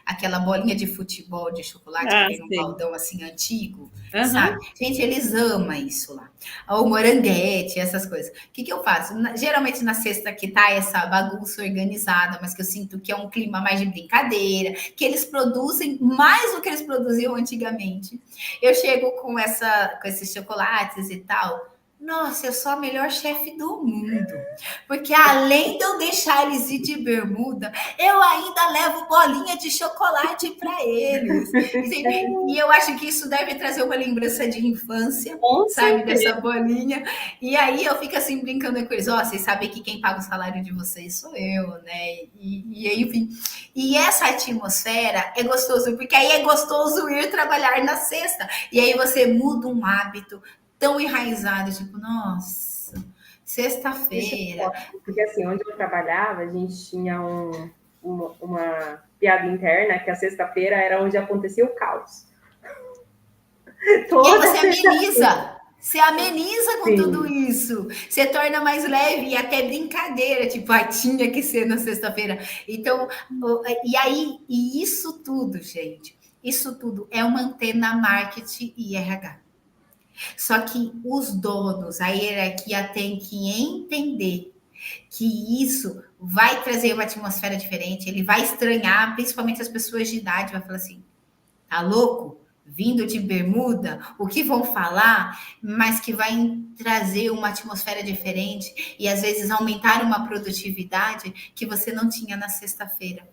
Speaker 3: aquela bolinha de futebol de chocolate que
Speaker 1: Ah,
Speaker 3: vem num
Speaker 1: sim.
Speaker 3: baldão assim antigo,
Speaker 1: Aham.
Speaker 3: sabe? Gente, eles amam isso lá. O moranguete, essas coisas. O que eu faço? Geralmente na sexta que tá essa bagunça organizada, mas que eu sinto que é um clima mais de brincadeira, que eles produzem mais do que eles produziam antigamente. Eu chego com esses chocolates e tal. Nossa, eu sou a melhor chefe do mundo. Porque além de eu deixar eles ir de bermuda, eu ainda levo bolinha de chocolate para eles. E eu acho que isso deve trazer uma lembrança de infância,
Speaker 1: Com
Speaker 3: sabe? Dessa
Speaker 1: certeza.
Speaker 3: bolinha. E aí eu fico assim brincando com eles. Ó, vocês sabem que quem paga o salário de vocês sou eu, né? E aí, enfim. E essa atmosfera é gostoso, porque aí é gostoso ir trabalhar na sexta. E aí você muda um hábito tão enraizado, tipo, nossa,
Speaker 2: Isso é
Speaker 3: sexta-feira.
Speaker 2: ótimo, porque assim, onde eu trabalhava, a gente tinha uma piada interna que a sexta-feira era onde acontecia o caos.
Speaker 3: E aí
Speaker 2: Toda
Speaker 3: você
Speaker 2: sexta-feira.
Speaker 3: ameniza. Você ameniza com tudo
Speaker 2: Sim.
Speaker 3: isso. Você torna mais leve e até brincadeira, tipo, tinha que ser na sexta-feira. Então, e aí, e isso tudo, gente, isso tudo é uma antena marketing e RH. Só que os donos, a hierarquia tem que entender que isso vai trazer uma atmosfera diferente, ele vai estranhar, principalmente as pessoas de idade, vai falar assim: tá louco? Vindo de bermuda, o que vão falar, mas que vai trazer uma atmosfera diferente e às vezes aumentar uma produtividade que você não tinha na sexta-feira,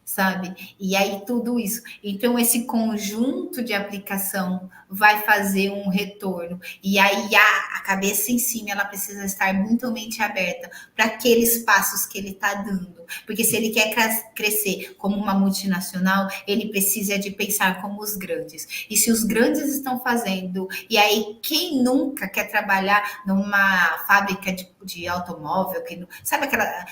Speaker 3: sabe? E aí tudo isso. Então esse conjunto de aplicação vai fazer um retorno. E aí a cabeça em cima ela precisa estar muito mente aberta para aqueles passos que ele está dando. Porque se ele quer crescer como uma multinacional, ele precisa de pensar como os grandes. E se os grandes estão fazendo, e aí quem nunca quer trabalhar numa fábrica de automóvel, sabe aquela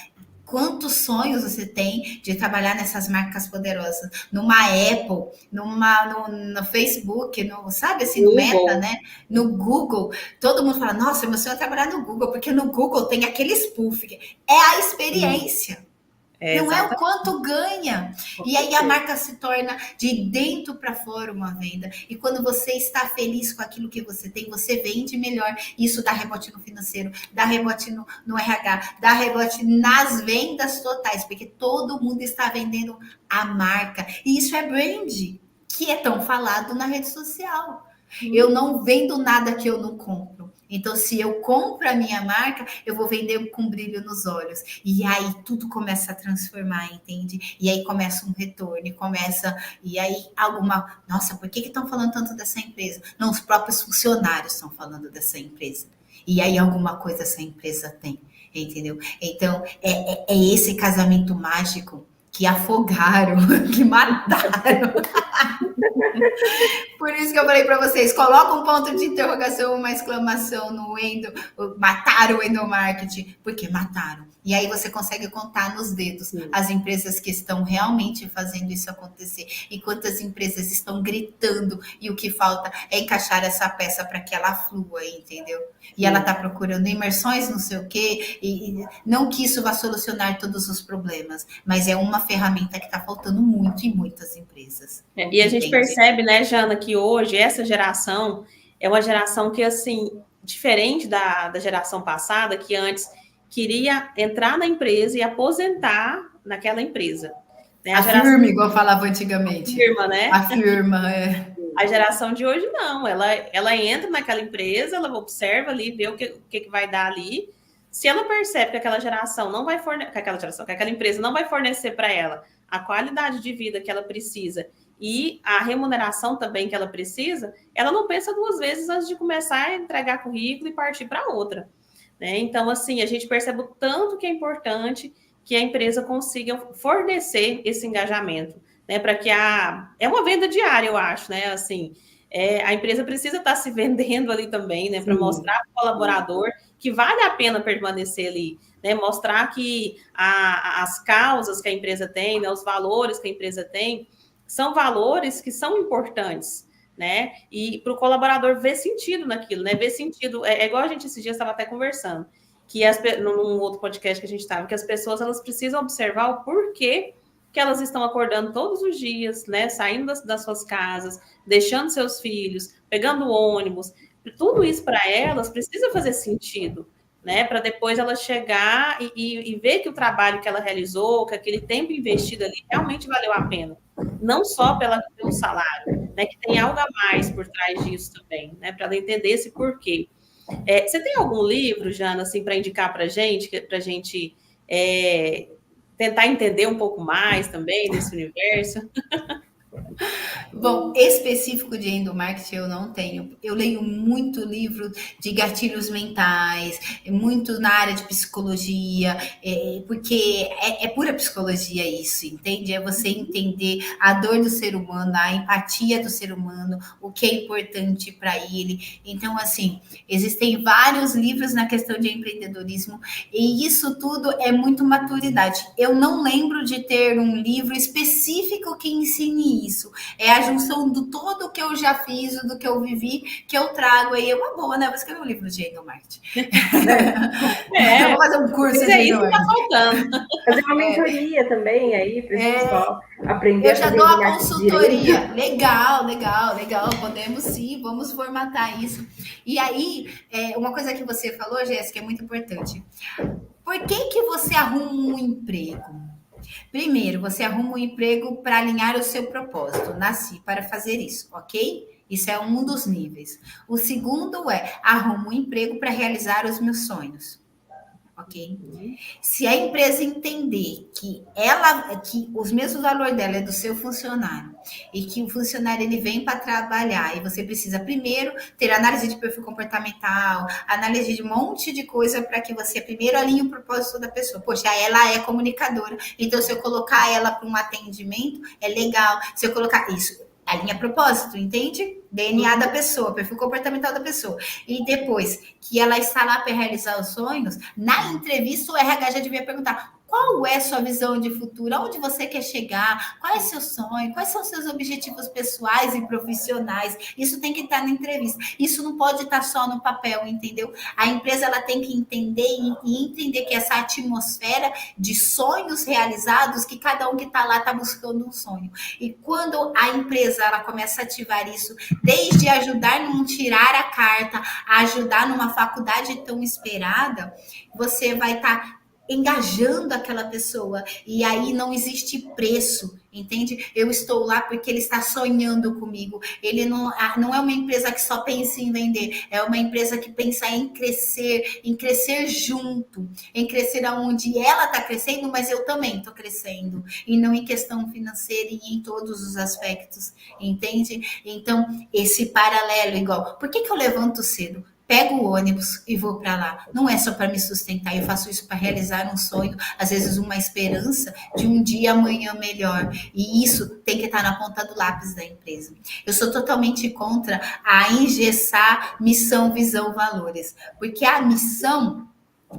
Speaker 3: Quantos sonhos você tem de trabalhar nessas marcas poderosas? Numa Apple, no Facebook, sabe assim, no Meta, né? No Google. Todo mundo fala, nossa, meu sonho é trabalhar no Google, porque no Google tem aquele spoof. É a experiência. Não é o quanto ganha. E aí a marca se torna de dentro para fora uma venda. E quando você está feliz com aquilo que você tem, você vende melhor. Isso dá rebote no financeiro, dá rebote no RH, dá rebote nas vendas totais, porque todo mundo está vendendo a marca. E isso é brand, que é tão falado na rede social. Eu não vendo nada que eu não compro. Então, se eu compro a minha marca, eu vou vender com brilho nos olhos. E aí tudo começa a transformar, entende? E aí começa um retorno, e aí alguma... Nossa, por que estão falando tanto dessa empresa? Não, os próprios funcionários estão falando dessa empresa. E aí alguma coisa essa empresa tem, entendeu? Então, é esse casamento mágico que afogaram, que mataram. Por isso que eu falei para vocês, coloca um ponto de interrogação, uma exclamação no mataram o endomarketing, porque mataram. E aí você consegue contar nos dedos as empresas que estão realmente fazendo isso acontecer. E quantas empresas estão gritando e o que falta é encaixar essa peça para que ela flua, entendeu? E ela está procurando imersões, não sei o quê, e não que isso vá solucionar todos os problemas, mas é uma ferramenta que está faltando muito em muitas empresas.
Speaker 1: E a gente percebe, né, Jana, que hoje essa geração é uma geração que, assim, diferente da geração passada, que antes queria entrar na empresa e aposentar naquela empresa. Né?
Speaker 3: A firma, igual falava antigamente.
Speaker 1: A firma, né?
Speaker 3: A firma, é.
Speaker 1: A geração de hoje, não. Ela entra naquela empresa, ela observa ali, vê o que vai dar ali. Se ela percebe que aquela geração não vai fornecer, que aquela empresa não vai fornecer para ela a qualidade de vida que ela precisa e a remuneração também que ela precisa, ela não pensa duas vezes antes de começar a entregar currículo e partir para outra. Né? Então, assim, a gente percebe o tanto que é importante que a empresa consiga fornecer esse engajamento, né? Para que é uma venda diária, eu acho, né? Assim, a empresa precisa estar se vendendo ali também, né? Para mostrar para o colaborador que vale a pena permanecer ali, né? Mostrar que as causas que a empresa tem, né? Os valores que a empresa tem, são valores que são importantes, né? E para o colaborador ver sentido naquilo, né? Ver sentido. É igual a gente esses dias estava até conversando, que num outro podcast que a gente estava, que as pessoas elas precisam observar o porquê que elas estão acordando todos os dias, né? Saindo das suas casas, deixando seus filhos, pegando ônibus. Tudo isso para elas precisa fazer sentido, né? Para depois ela chegar e ver que o trabalho que ela realizou, que aquele tempo investido ali realmente valeu a pena. Não só pelo salário, né? Que tem algo a mais por trás disso também, né? Para ela entender esse porquê. Você tem algum livro, Jana, assim, para indicar para a gente tentar entender um pouco mais também desse universo?
Speaker 3: Bom, específico de endomarketing eu não tenho. Eu leio muito livro de gatilhos mentais, muito na área de psicologia, porque é pura psicologia isso, entende? É você entender a dor do ser humano, a empatia do ser humano, o que é importante para ele. Então, assim, existem vários livros na questão de empreendedorismo e isso tudo é muito maturidade. Eu não lembro de ter um livro específico que ensine isso. É a junção do todo que eu já fiz, do que eu vivi, que eu trago aí. É uma boa, né? Vou escrever um livro de endomarketing. Vou fazer um curso de
Speaker 1: endomarketing. Isso tá faltando.
Speaker 2: Fazer uma mentoria também aí, para o pessoal aprender.
Speaker 3: Eu já dou a consultoria. Legal. Podemos sim, vamos formatar isso. E aí, uma coisa que você falou, Jéssica, é muito importante. Por que você arruma um emprego? Primeiro, você arruma um emprego para alinhar o seu propósito. Nasci para fazer isso, ok? Isso é um dos níveis. O segundo arrumo um emprego para realizar os meus sonhos. Ok? Se a empresa entender que os mesmos valores dela é do seu funcionário e que o funcionário ele vem para trabalhar e você precisa primeiro ter análise de perfil comportamental, análise de um monte de coisa para que você primeiro alinhe o propósito da pessoa. Poxa, ela é comunicadora, então se eu colocar ela para um atendimento, é legal. Se eu colocar isso, alinha propósito, entende? DNA da pessoa, perfil comportamental da pessoa. E depois que ela está lá para realizar os sonhos, na entrevista o RH já devia perguntar Qual é sua visão de futuro? Aonde você quer chegar? Qual é seu sonho? Quais são seus objetivos pessoais e profissionais? Isso tem que estar na entrevista. Isso não pode estar só no papel, entendeu? A empresa ela tem que entender e entender que essa atmosfera de sonhos realizados, que cada um que está lá está buscando um sonho. E quando a empresa ela começa a ativar isso, desde ajudar a não tirar a carta, a ajudar numa faculdade tão esperada, você vai estar engajando aquela pessoa, e aí não existe preço, entende? Eu estou lá porque ele está sonhando comigo. Ele não é uma empresa que só pensa em vender, é uma empresa que pensa em crescer junto, em crescer aonde ela está crescendo, mas eu também estou crescendo, e não em questão financeira e em todos os aspectos, entende? Então, esse paralelo igual, por que eu levanto cedo? Pego o ônibus e vou para lá. Não é só para me sustentar, eu faço isso para realizar um sonho, às vezes uma esperança de um dia amanhã melhor. E isso tem que estar na ponta do lápis da empresa. Eu sou totalmente contra a engessar missão, visão, valores, porque a missão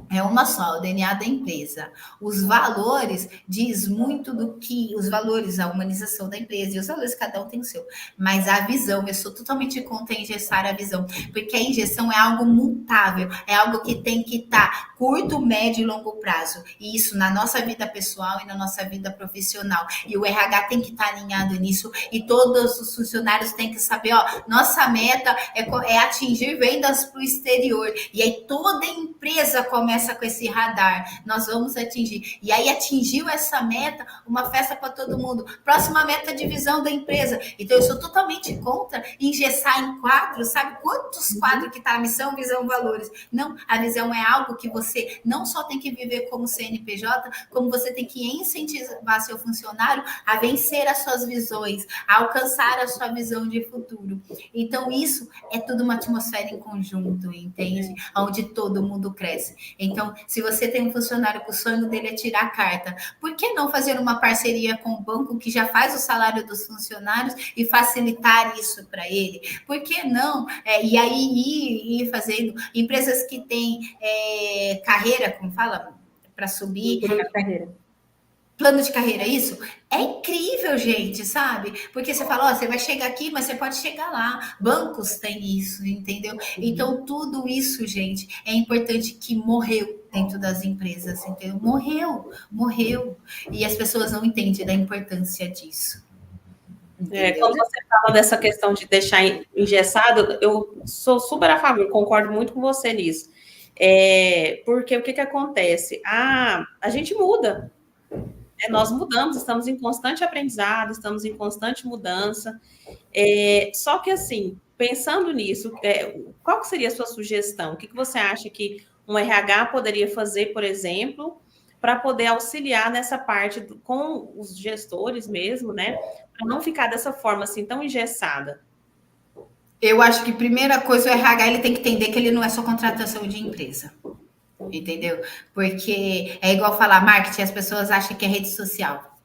Speaker 3: é uma só, o DNA da empresa. Os valores diz muito do que os valores, a humanização da empresa, e os valores cada um tem o seu. Mas a visão, eu sou totalmente contra engessar a visão, porque a injeção é algo mutável, é algo que tem que estar curto, médio e longo prazo. E isso na nossa vida pessoal e na nossa vida profissional. E o RH tem que estar alinhado nisso, e todos os funcionários têm que saber, ó, nossa meta é atingir vendas para o exterior. E aí toda empresa começa com esse radar, nós vamos atingir. E aí atingiu essa meta, uma festa para todo mundo. Próxima meta de visão da empresa. Então eu sou totalmente contra engessar em quadros, sabe? Quantos quadros que tá a missão, visão, valores? Não, a visão é algo que você não só tem que viver como CNPJ, como você tem que incentivar seu funcionário a vencer as suas visões, a alcançar a sua visão de futuro. Então isso é tudo uma atmosfera em conjunto, entende? Onde todo mundo cresce. Então, se você tem um funcionário que o sonho dele é tirar a carta, por que não fazer uma parceria com o banco que já faz o salário dos funcionários e facilitar isso para ele? Por que não? E aí ir fazendo empresas que têm carreira, como fala, para subir. Plano de carreira, isso é incrível, gente, sabe? Porque você fala, ó, você vai chegar aqui, mas você pode chegar lá. Bancos têm isso, entendeu? Então, tudo isso, gente, é importante que morreu dentro das empresas, entendeu? Morreu. E as pessoas não entendem da importância disso.
Speaker 1: Quando você fala dessa questão de deixar engessado, eu sou super a favor, concordo muito com você nisso. Porque o que acontece? A gente muda. Nós mudamos, estamos em constante aprendizado, estamos em constante mudança. Só que, assim, pensando nisso, qual que seria a sua sugestão? O que você acha que um RH poderia fazer, por exemplo, para poder auxiliar nessa parte com os gestores mesmo, né? Para não ficar dessa forma assim tão engessada?
Speaker 3: Eu acho que primeira coisa o RH ele tem que entender que ele não é só contratação de empresa. Entendeu? Porque é igual falar marketing, as pessoas acham que é rede social.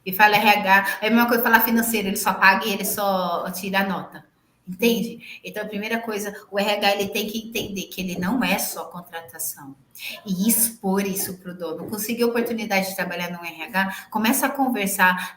Speaker 3: E fala RH, é a mesma coisa falar financeiro, ele só paga e ele só tira a nota. Entende? Então, a primeira coisa, o RH ele tem que entender que ele não é só contratação. E expor isso para o dono. Conseguir a oportunidade de trabalhar no RH, começa a conversar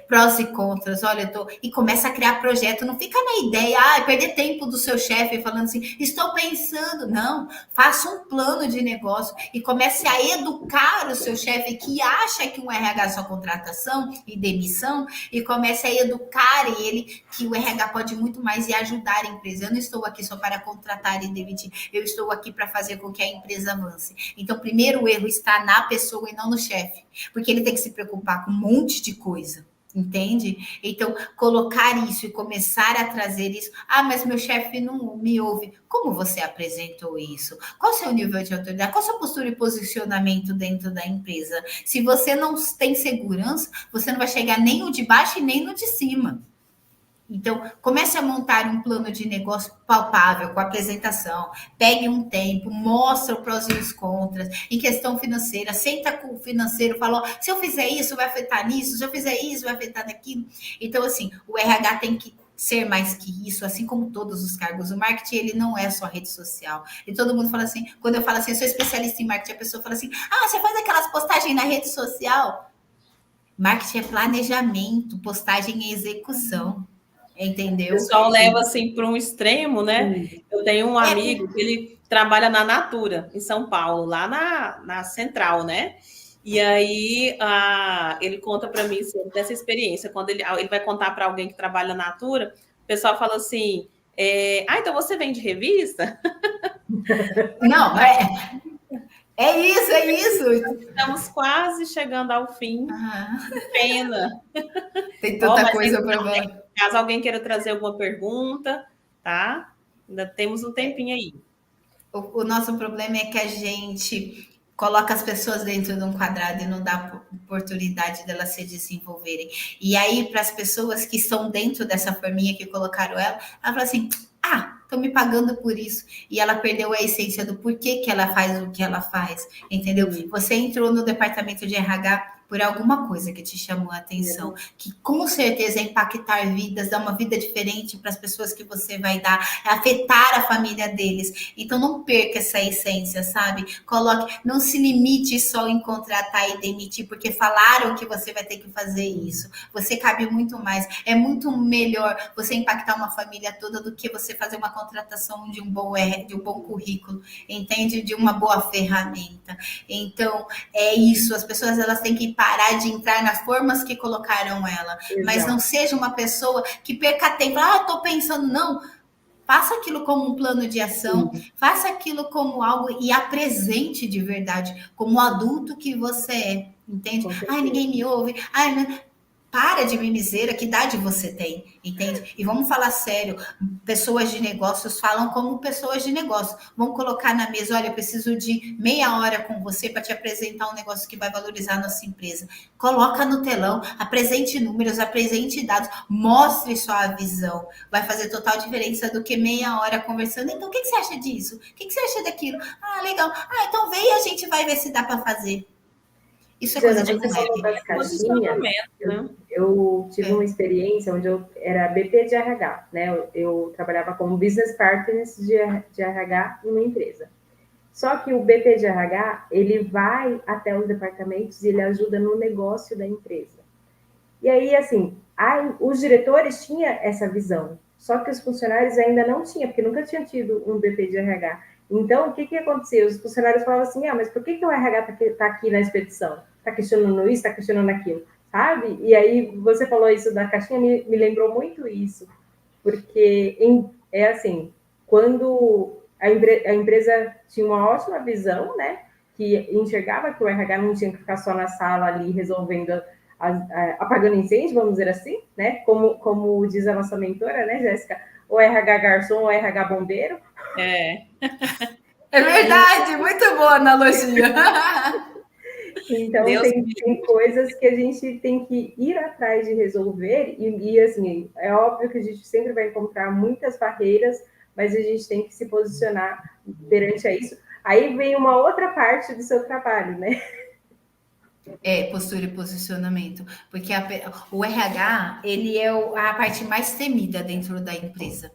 Speaker 3: prós e contras, olha, e começa a criar projeto. Não fica na ideia, perder tempo do seu chefe falando assim, estou pensando. Não, faça um plano de negócio e comece a educar o seu chefe que acha que um RH é só contratação e demissão, e comece a educar ele que o RH pode muito mais e ajudar a empresa. Eu não estou aqui só para contratar e demitir, eu estou aqui para fazer com que a empresa avance. Então, primeiro o erro está na pessoa e não no chefe, porque ele tem que se preocupar com um monte de coisa, entende? Então, colocar isso e começar a trazer isso. Mas meu chefe não me ouve. Como você apresentou isso? Qual o seu nível de autoridade? Qual a sua postura e posicionamento dentro da empresa? Se você não tem segurança, você não vai chegar nem no de baixo e nem no de cima. Então, comece a montar um plano de negócio palpável, com apresentação, pegue um tempo, mostra os prós e os contras, em questão financeira, senta com o financeiro, fala, se eu fizer isso, vai afetar nisso, se eu fizer isso, vai afetar naquilo. Então, assim, o RH tem que ser mais que isso, assim como todos os cargos. O marketing, ele não é só rede social. E todo mundo fala assim, quando eu falo assim, eu sou especialista em marketing, a pessoa fala assim, ah, você faz aquelas postagens na rede social? Marketing é planejamento, postagem é execução,
Speaker 1: O
Speaker 3: entendeu?
Speaker 1: pessoal leva assim para um extremo, né? Eu tenho um
Speaker 3: É,
Speaker 1: amigo que ele trabalha na Natura, em São Paulo, lá na Central, né? E aí ele conta para mim assim, dessa experiência. Quando ele vai contar para alguém que trabalha na Natura, o pessoal fala assim: então você vende revista?
Speaker 3: não, é isso, é isso.
Speaker 1: Estamos quase chegando ao fim.
Speaker 3: Ah,
Speaker 1: Que pena.
Speaker 3: tem
Speaker 1: Ó,
Speaker 3: tanta
Speaker 1: mas ainda
Speaker 3: coisa para falar.
Speaker 1: caso alguém queira trazer alguma pergunta, tá? Ainda temos um tempinho aí.
Speaker 3: O nosso problema é que a gente coloca as pessoas dentro de um quadrado e não dá oportunidade delas se desenvolverem. E aí, para as pessoas que estão dentro dessa forminha que colocaram ela fala assim: ah, estão me pagando por isso. E ela perdeu a essência do porquê que ela faz o que ela faz, entendeu? Você entrou no departamento de RH por alguma coisa que te chamou a atenção, que com certeza é impactar vidas, dar uma vida diferente para as pessoas que você vai dar, afetar a família deles. Então não perca essa essência, sabe? Coloque, não se limite só em contratar e demitir, porque falaram que você vai ter que fazer isso. Você cabe muito mais. É muito melhor você impactar uma família toda do que você fazer uma contratação de um bom currículo, entende? De uma boa ferramenta. Então, é isso. As pessoas elas têm que parar de entrar nas formas que colocaram ela. Exato. Mas não seja uma pessoa que perca tempo. Ah, tô pensando, não. Faça aquilo como um plano de ação, faça aquilo como algo e apresente de verdade, como adulto que você é, entende? Ai, ninguém me ouve. Ai, não. Para de mimiseira, que idade você tem, entende? E vamos falar sério, pessoas de negócios falam como pessoas de negócio. Vamos colocar na mesa, olha, eu preciso de meia hora com você para te apresentar um negócio que vai valorizar a nossa empresa. Coloca no telão, apresente números, apresente dados, mostre sua visão. Vai fazer total diferença do que meia hora conversando. Então, o que você acha disso? O que você acha daquilo? Ah, legal. Ah, então vem e a gente vai ver se dá para fazer. Isso é coisa de
Speaker 2: caixinhas, eu tive uma experiência onde eu era BP de RH, né? Eu trabalhava como business partners de RH em uma empresa. Só que o BP de RH, ele vai até os departamentos e ele ajuda no negócio da empresa. E aí, assim, os diretores tinham essa visão, só que os funcionários ainda não tinham, porque nunca tinha tido um BP de RH. Então, o que acontecia? Os funcionários falavam assim, mas por que o RH está aqui na expedição? Está questionando isso, está questionando aquilo, sabe? E aí, você falou isso da caixinha, me lembrou muito isso, porque é assim, quando a empresa tinha uma ótima visão, né, que enxergava que o RH não tinha que ficar só na sala ali resolvendo, apagando incêndio, vamos dizer assim, né, como diz a nossa mentora, né, Jéssica, o RH garçom, o RH bombeiro.
Speaker 3: É verdade, muito boa analogia.
Speaker 2: Então, tem coisas que a gente tem que ir atrás de resolver e, assim, é óbvio que a gente sempre vai encontrar muitas barreiras, mas a gente tem que se posicionar perante a isso. Aí vem uma outra parte do seu trabalho, né?
Speaker 3: Postura e posicionamento, porque o RH, ele é a parte mais temida dentro da empresa.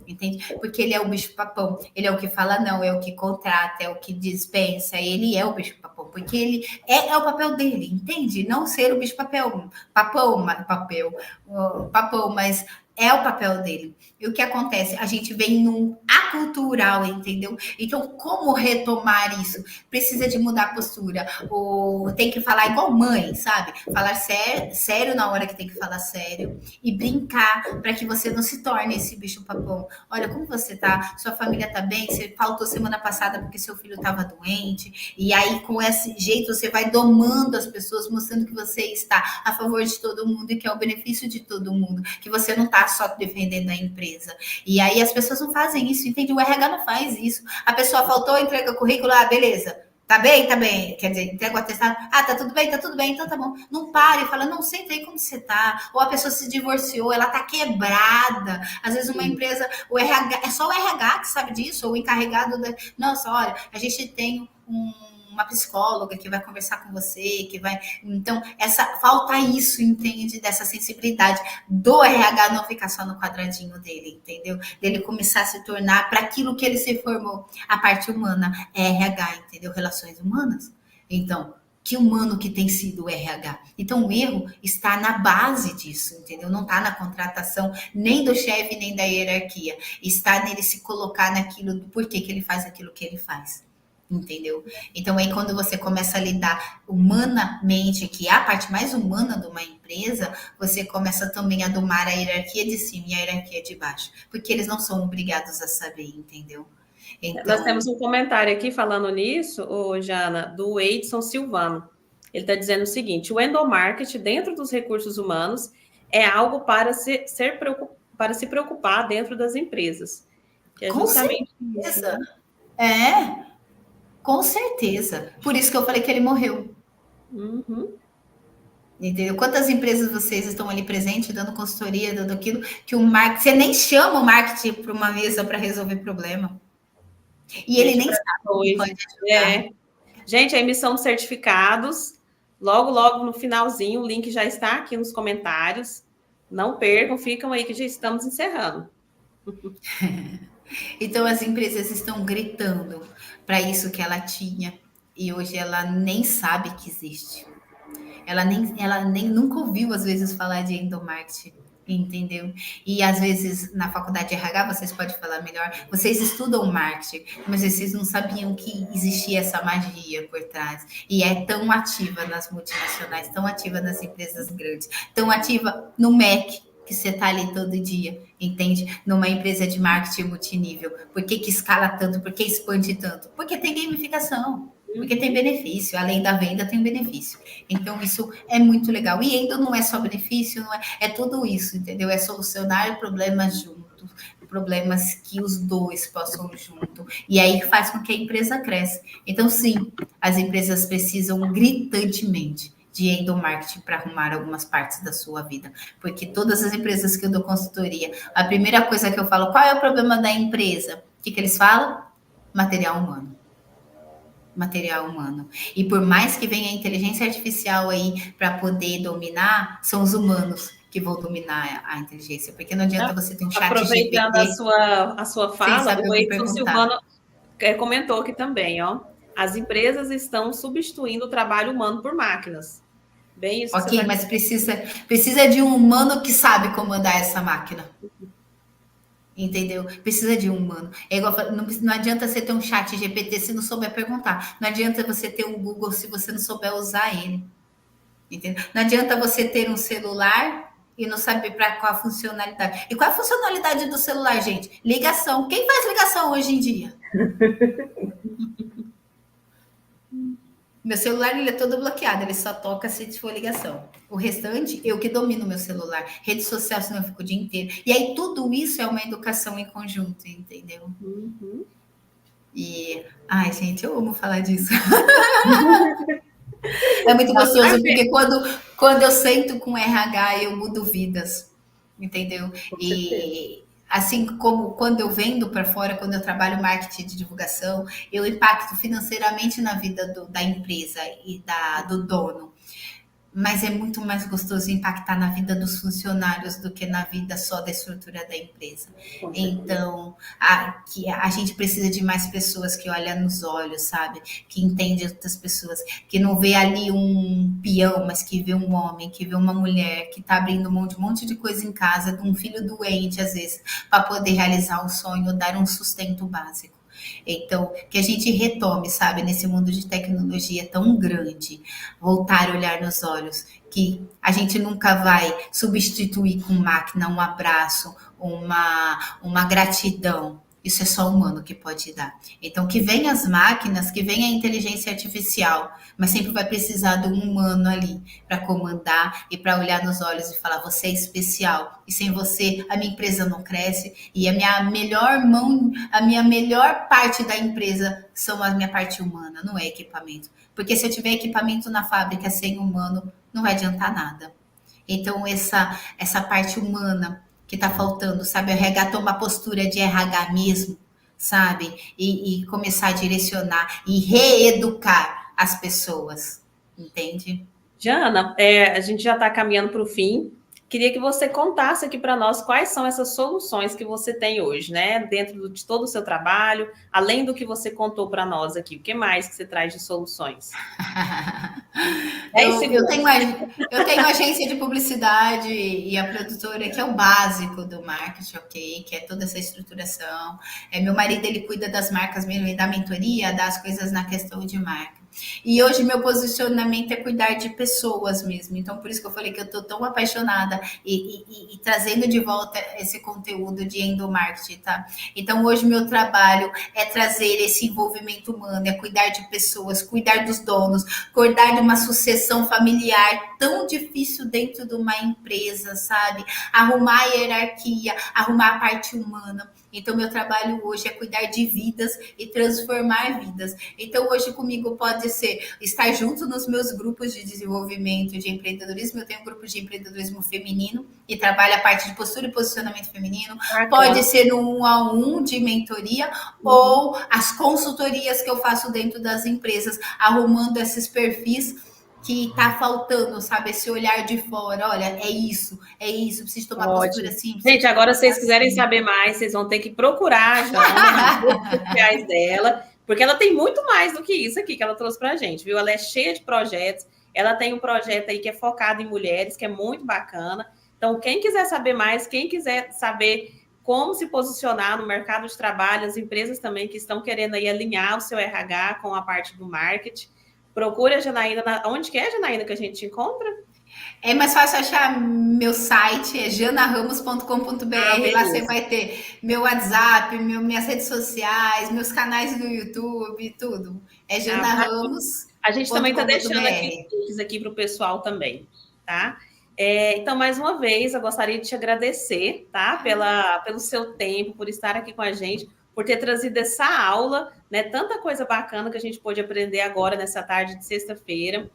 Speaker 3: Entende? Porque ele é o bicho-papão, ele é o que fala não, é o que contrata, é o que dispensa, ele é o bicho-papão, porque ele é o papel dele, entende? Não ser o bicho-papão, papão, mas é o papel dele. E o que acontece? A gente vem num acultural, entendeu? Então, como retomar isso? Precisa de mudar a postura. Tem que falar igual mãe, sabe? Falar sério na hora que tem que falar sério e brincar para que você não se torne esse bicho-papão. Olha, como você tá? Sua família tá bem? Você faltou semana passada porque seu filho estava doente. E aí, com esse jeito, você vai domando as pessoas, mostrando que você está a favor de todo mundo e que é o benefício de todo mundo. Que você não está só defendendo a empresa. E aí as pessoas não fazem isso, entende? O RH não faz isso. A pessoa faltou, entrega o currículo, beleza. Tá bem, tá bem. Quer dizer, entrega o atestado. Tá tudo bem, então tá bom. Não pare e fala, não, senta aí como você tá. Ou a pessoa se divorciou, ela tá quebrada. Às vezes uma empresa, o RH, é só o RH que sabe disso, ou o encarregado da... Nossa, olha, a gente tem uma psicóloga que vai conversar com você, que vai. Então, falta isso, entende? Dessa sensibilidade do RH não ficar só no quadradinho dele, entendeu? Dele começar a se tornar para aquilo que ele se formou, a parte humana, RH, entendeu? Relações humanas. Então, que humano que tem sido o RH. Então, o erro está na base disso, entendeu? Não está na contratação nem do chefe, nem da hierarquia. Está nele se colocar naquilo do porquê que ele faz aquilo que ele faz, entendeu? Então, aí quando você começa a lidar humanamente, que é a parte mais humana de uma empresa, você começa também a domar a hierarquia de cima e a hierarquia de baixo. Porque eles não são obrigados a saber, entendeu?
Speaker 1: Então... Nós temos um comentário aqui falando nisso, Jana, do Edson Silvano. Ele está dizendo o seguinte: o endomarketing dentro dos recursos humanos é algo para se preocupar dentro das empresas. Que é justamente
Speaker 3: certeza. Com certeza. Por isso que eu falei que ele morreu.
Speaker 1: Uhum.
Speaker 3: Entendeu? Quantas empresas vocês estão ali presentes, dando consultoria, dando aquilo, que o marketing, você nem chama o marketing para uma mesa para resolver problema. E ele nem sabe como pode ajudar.
Speaker 1: Gente, a emissão de certificados, logo no finalzinho, o link já está aqui nos comentários. Não percam, ficam aí que já estamos encerrando.
Speaker 3: Então, as empresas estão gritando para isso que ela tinha e hoje ela nem sabe que existe. Ela nem nunca ouviu, às vezes, falar de endomarketing, entendeu? E, às vezes, na faculdade de RH, vocês podem falar melhor, vocês estudam marketing, mas vocês não sabiam que existia essa magia por trás. E é tão ativa nas multinacionais, tão ativa nas empresas grandes, tão ativa no MEC, que você está ali todo dia, entende? Numa empresa de marketing multinível. Por que escala tanto? Por que expande tanto? Porque tem gamificação. Porque tem benefício, além da venda tem benefício. Então, isso é muito legal. E ainda não é só benefício, é tudo isso, entendeu? É solucionar problemas juntos, problemas que os dois possam junto. E aí faz com que a empresa cresça. Então, sim, as empresas precisam gritantemente de endomarketing para arrumar algumas partes da sua vida. Porque todas as empresas que eu dou consultoria, a primeira coisa que eu falo, qual é o problema da empresa? O que eles falam? Material humano. E por mais que venha a inteligência artificial aí para poder dominar, são os humanos que vão dominar a inteligência, porque não adianta você ter um chat
Speaker 1: Aproveitando
Speaker 3: GPT,
Speaker 1: a sua fala, o Edson Silvano comentou aqui também, ó, as empresas estão substituindo o trabalho humano por máquinas. Bem isso.
Speaker 3: Ok, mas precisa de um humano que sabe comandar essa máquina. Entendeu? Precisa de um humano. É igual, não adianta você ter um chat GPT se não souber perguntar. Não adianta você ter um Google se você não souber usar ele. Entendeu? Não adianta você ter um celular e não saber para qual a funcionalidade. E qual a funcionalidade do celular, gente? Ligação. Quem faz ligação hoje em dia? Meu celular ele é todo bloqueado, ele só toca se for ligação. O restante, eu que domino meu celular. Rede social, senão eu fico o dia inteiro. E aí, tudo isso é uma educação em conjunto, entendeu?
Speaker 1: Uhum.
Speaker 3: E, ai, gente, eu amo falar disso. É muito gostoso, porque quando eu sento com RH, eu mudo vidas, entendeu? E assim como quando eu vendo para fora, quando eu trabalho marketing de divulgação, eu impacto financeiramente na vida da empresa e do dono. Mas é muito mais gostoso impactar na vida dos funcionários do que na vida só da estrutura da empresa. Então, a gente precisa de mais pessoas que olham nos olhos, sabe? Que entendem outras pessoas, que não vê ali um peão, mas que vê um homem, que vê uma mulher que está abrindo mão de um monte de coisa em casa, de um filho doente, às vezes, para poder realizar um sonho, dar um sustento básico. Então, que a gente retome, sabe, nesse mundo de tecnologia tão grande, voltar a olhar nos olhos, que a gente nunca vai substituir com máquina um abraço, uma gratidão. Isso é só o humano que pode dar. Então, que venham as máquinas, que venha a inteligência artificial, mas sempre vai precisar de um humano ali para comandar e para olhar nos olhos e falar, você é especial. E sem você, a minha empresa não cresce. E a minha melhor parte da empresa são a minha parte humana, não é equipamento. Porque se eu tiver equipamento na fábrica sem humano, não vai adiantar nada. Então, essa parte humana que tá faltando, sabe? O RH tomar postura de RH mesmo, sabe? E começar a direcionar e reeducar as pessoas, entende?
Speaker 1: Jana, a gente já está caminhando para o fim. Queria que você contasse aqui para nós quais são essas soluções que você tem hoje, né? Dentro de todo o seu trabalho, além do que você contou para nós aqui. O que mais que você traz de soluções? 10
Speaker 3: Eu
Speaker 1: segundos.
Speaker 3: tenho, eu tenho agência de publicidade e a produtora, que é o básico do marketing, ok? Que é toda essa estruturação. Meu marido, ele cuida das marcas mesmo e da mentoria, das coisas na questão de marca. E hoje meu posicionamento é cuidar de pessoas mesmo. Então, por isso que eu falei que eu tô tão apaixonada e trazendo de volta esse conteúdo de endomarketing, tá? Então, hoje meu trabalho é trazer esse envolvimento humano, é cuidar de pessoas, cuidar dos donos, cuidar de uma sucessão familiar tão difícil dentro de uma empresa, sabe? Arrumar a hierarquia, arrumar a parte humana. Então, meu trabalho hoje é cuidar de vidas e transformar vidas. Então, hoje comigo pode ser estar junto nos meus grupos de desenvolvimento de empreendedorismo. Eu tenho um grupo de empreendedorismo feminino e trabalho a parte de postura e posicionamento feminino. Pode ser no 1-a-1 de mentoria ou as consultorias que eu faço dentro das empresas, arrumando esses perfis que tá faltando, sabe? Esse olhar de fora. Olha, é isso, preciso tomar postura assim.
Speaker 1: Gente, agora se vocês quiserem saber mais, vocês vão ter que procurar a Jana nas redes sociais dela, porque ela tem muito mais do que isso aqui que ela trouxe pra gente, viu? Ela é cheia de projetos, ela tem um projeto aí que é focado em mulheres, que é muito bacana. Então, quem quiser saber mais, quem quiser saber como se posicionar no mercado de trabalho, as empresas também que estão querendo aí alinhar o seu RH com a parte do marketing, procure a Janaína. Onde que é, Janaína, que a gente encontra?
Speaker 3: É mais fácil achar meu site, é janaramos.com.br. Lá você vai ter meu WhatsApp, minhas redes sociais, meus canais no YouTube, tudo. É Jana Ramos.
Speaker 1: A gente também está deixando aqui links aqui para o pessoal também, tá? Então, mais uma vez, eu gostaria de te agradecer, tá? Pelo seu tempo, por estar aqui com a gente, por ter trazido essa aula, né? Tanta coisa bacana que a gente pôde aprender agora nessa tarde de sexta-feira.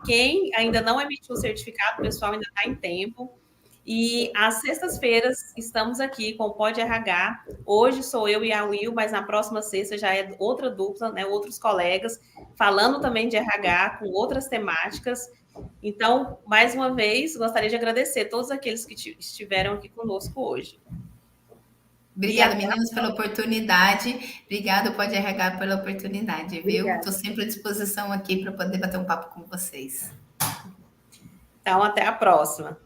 Speaker 1: Quem ainda não emitiu o certificado, o pessoal ainda está em tempo. E às sextas-feiras estamos aqui com o Pod RH. Hoje sou eu e a Will, mas na próxima sexta já é outra dupla, né? Outros colegas, falando também de RH com outras temáticas. Então, mais uma vez, gostaria de agradecer a todos aqueles que estiveram aqui conosco hoje.
Speaker 3: Obrigada, meninos, pela oportunidade. Obrigada, Pod RH, pela oportunidade, viu? Estou sempre à disposição aqui para poder bater um papo com vocês.
Speaker 1: Então, até a próxima.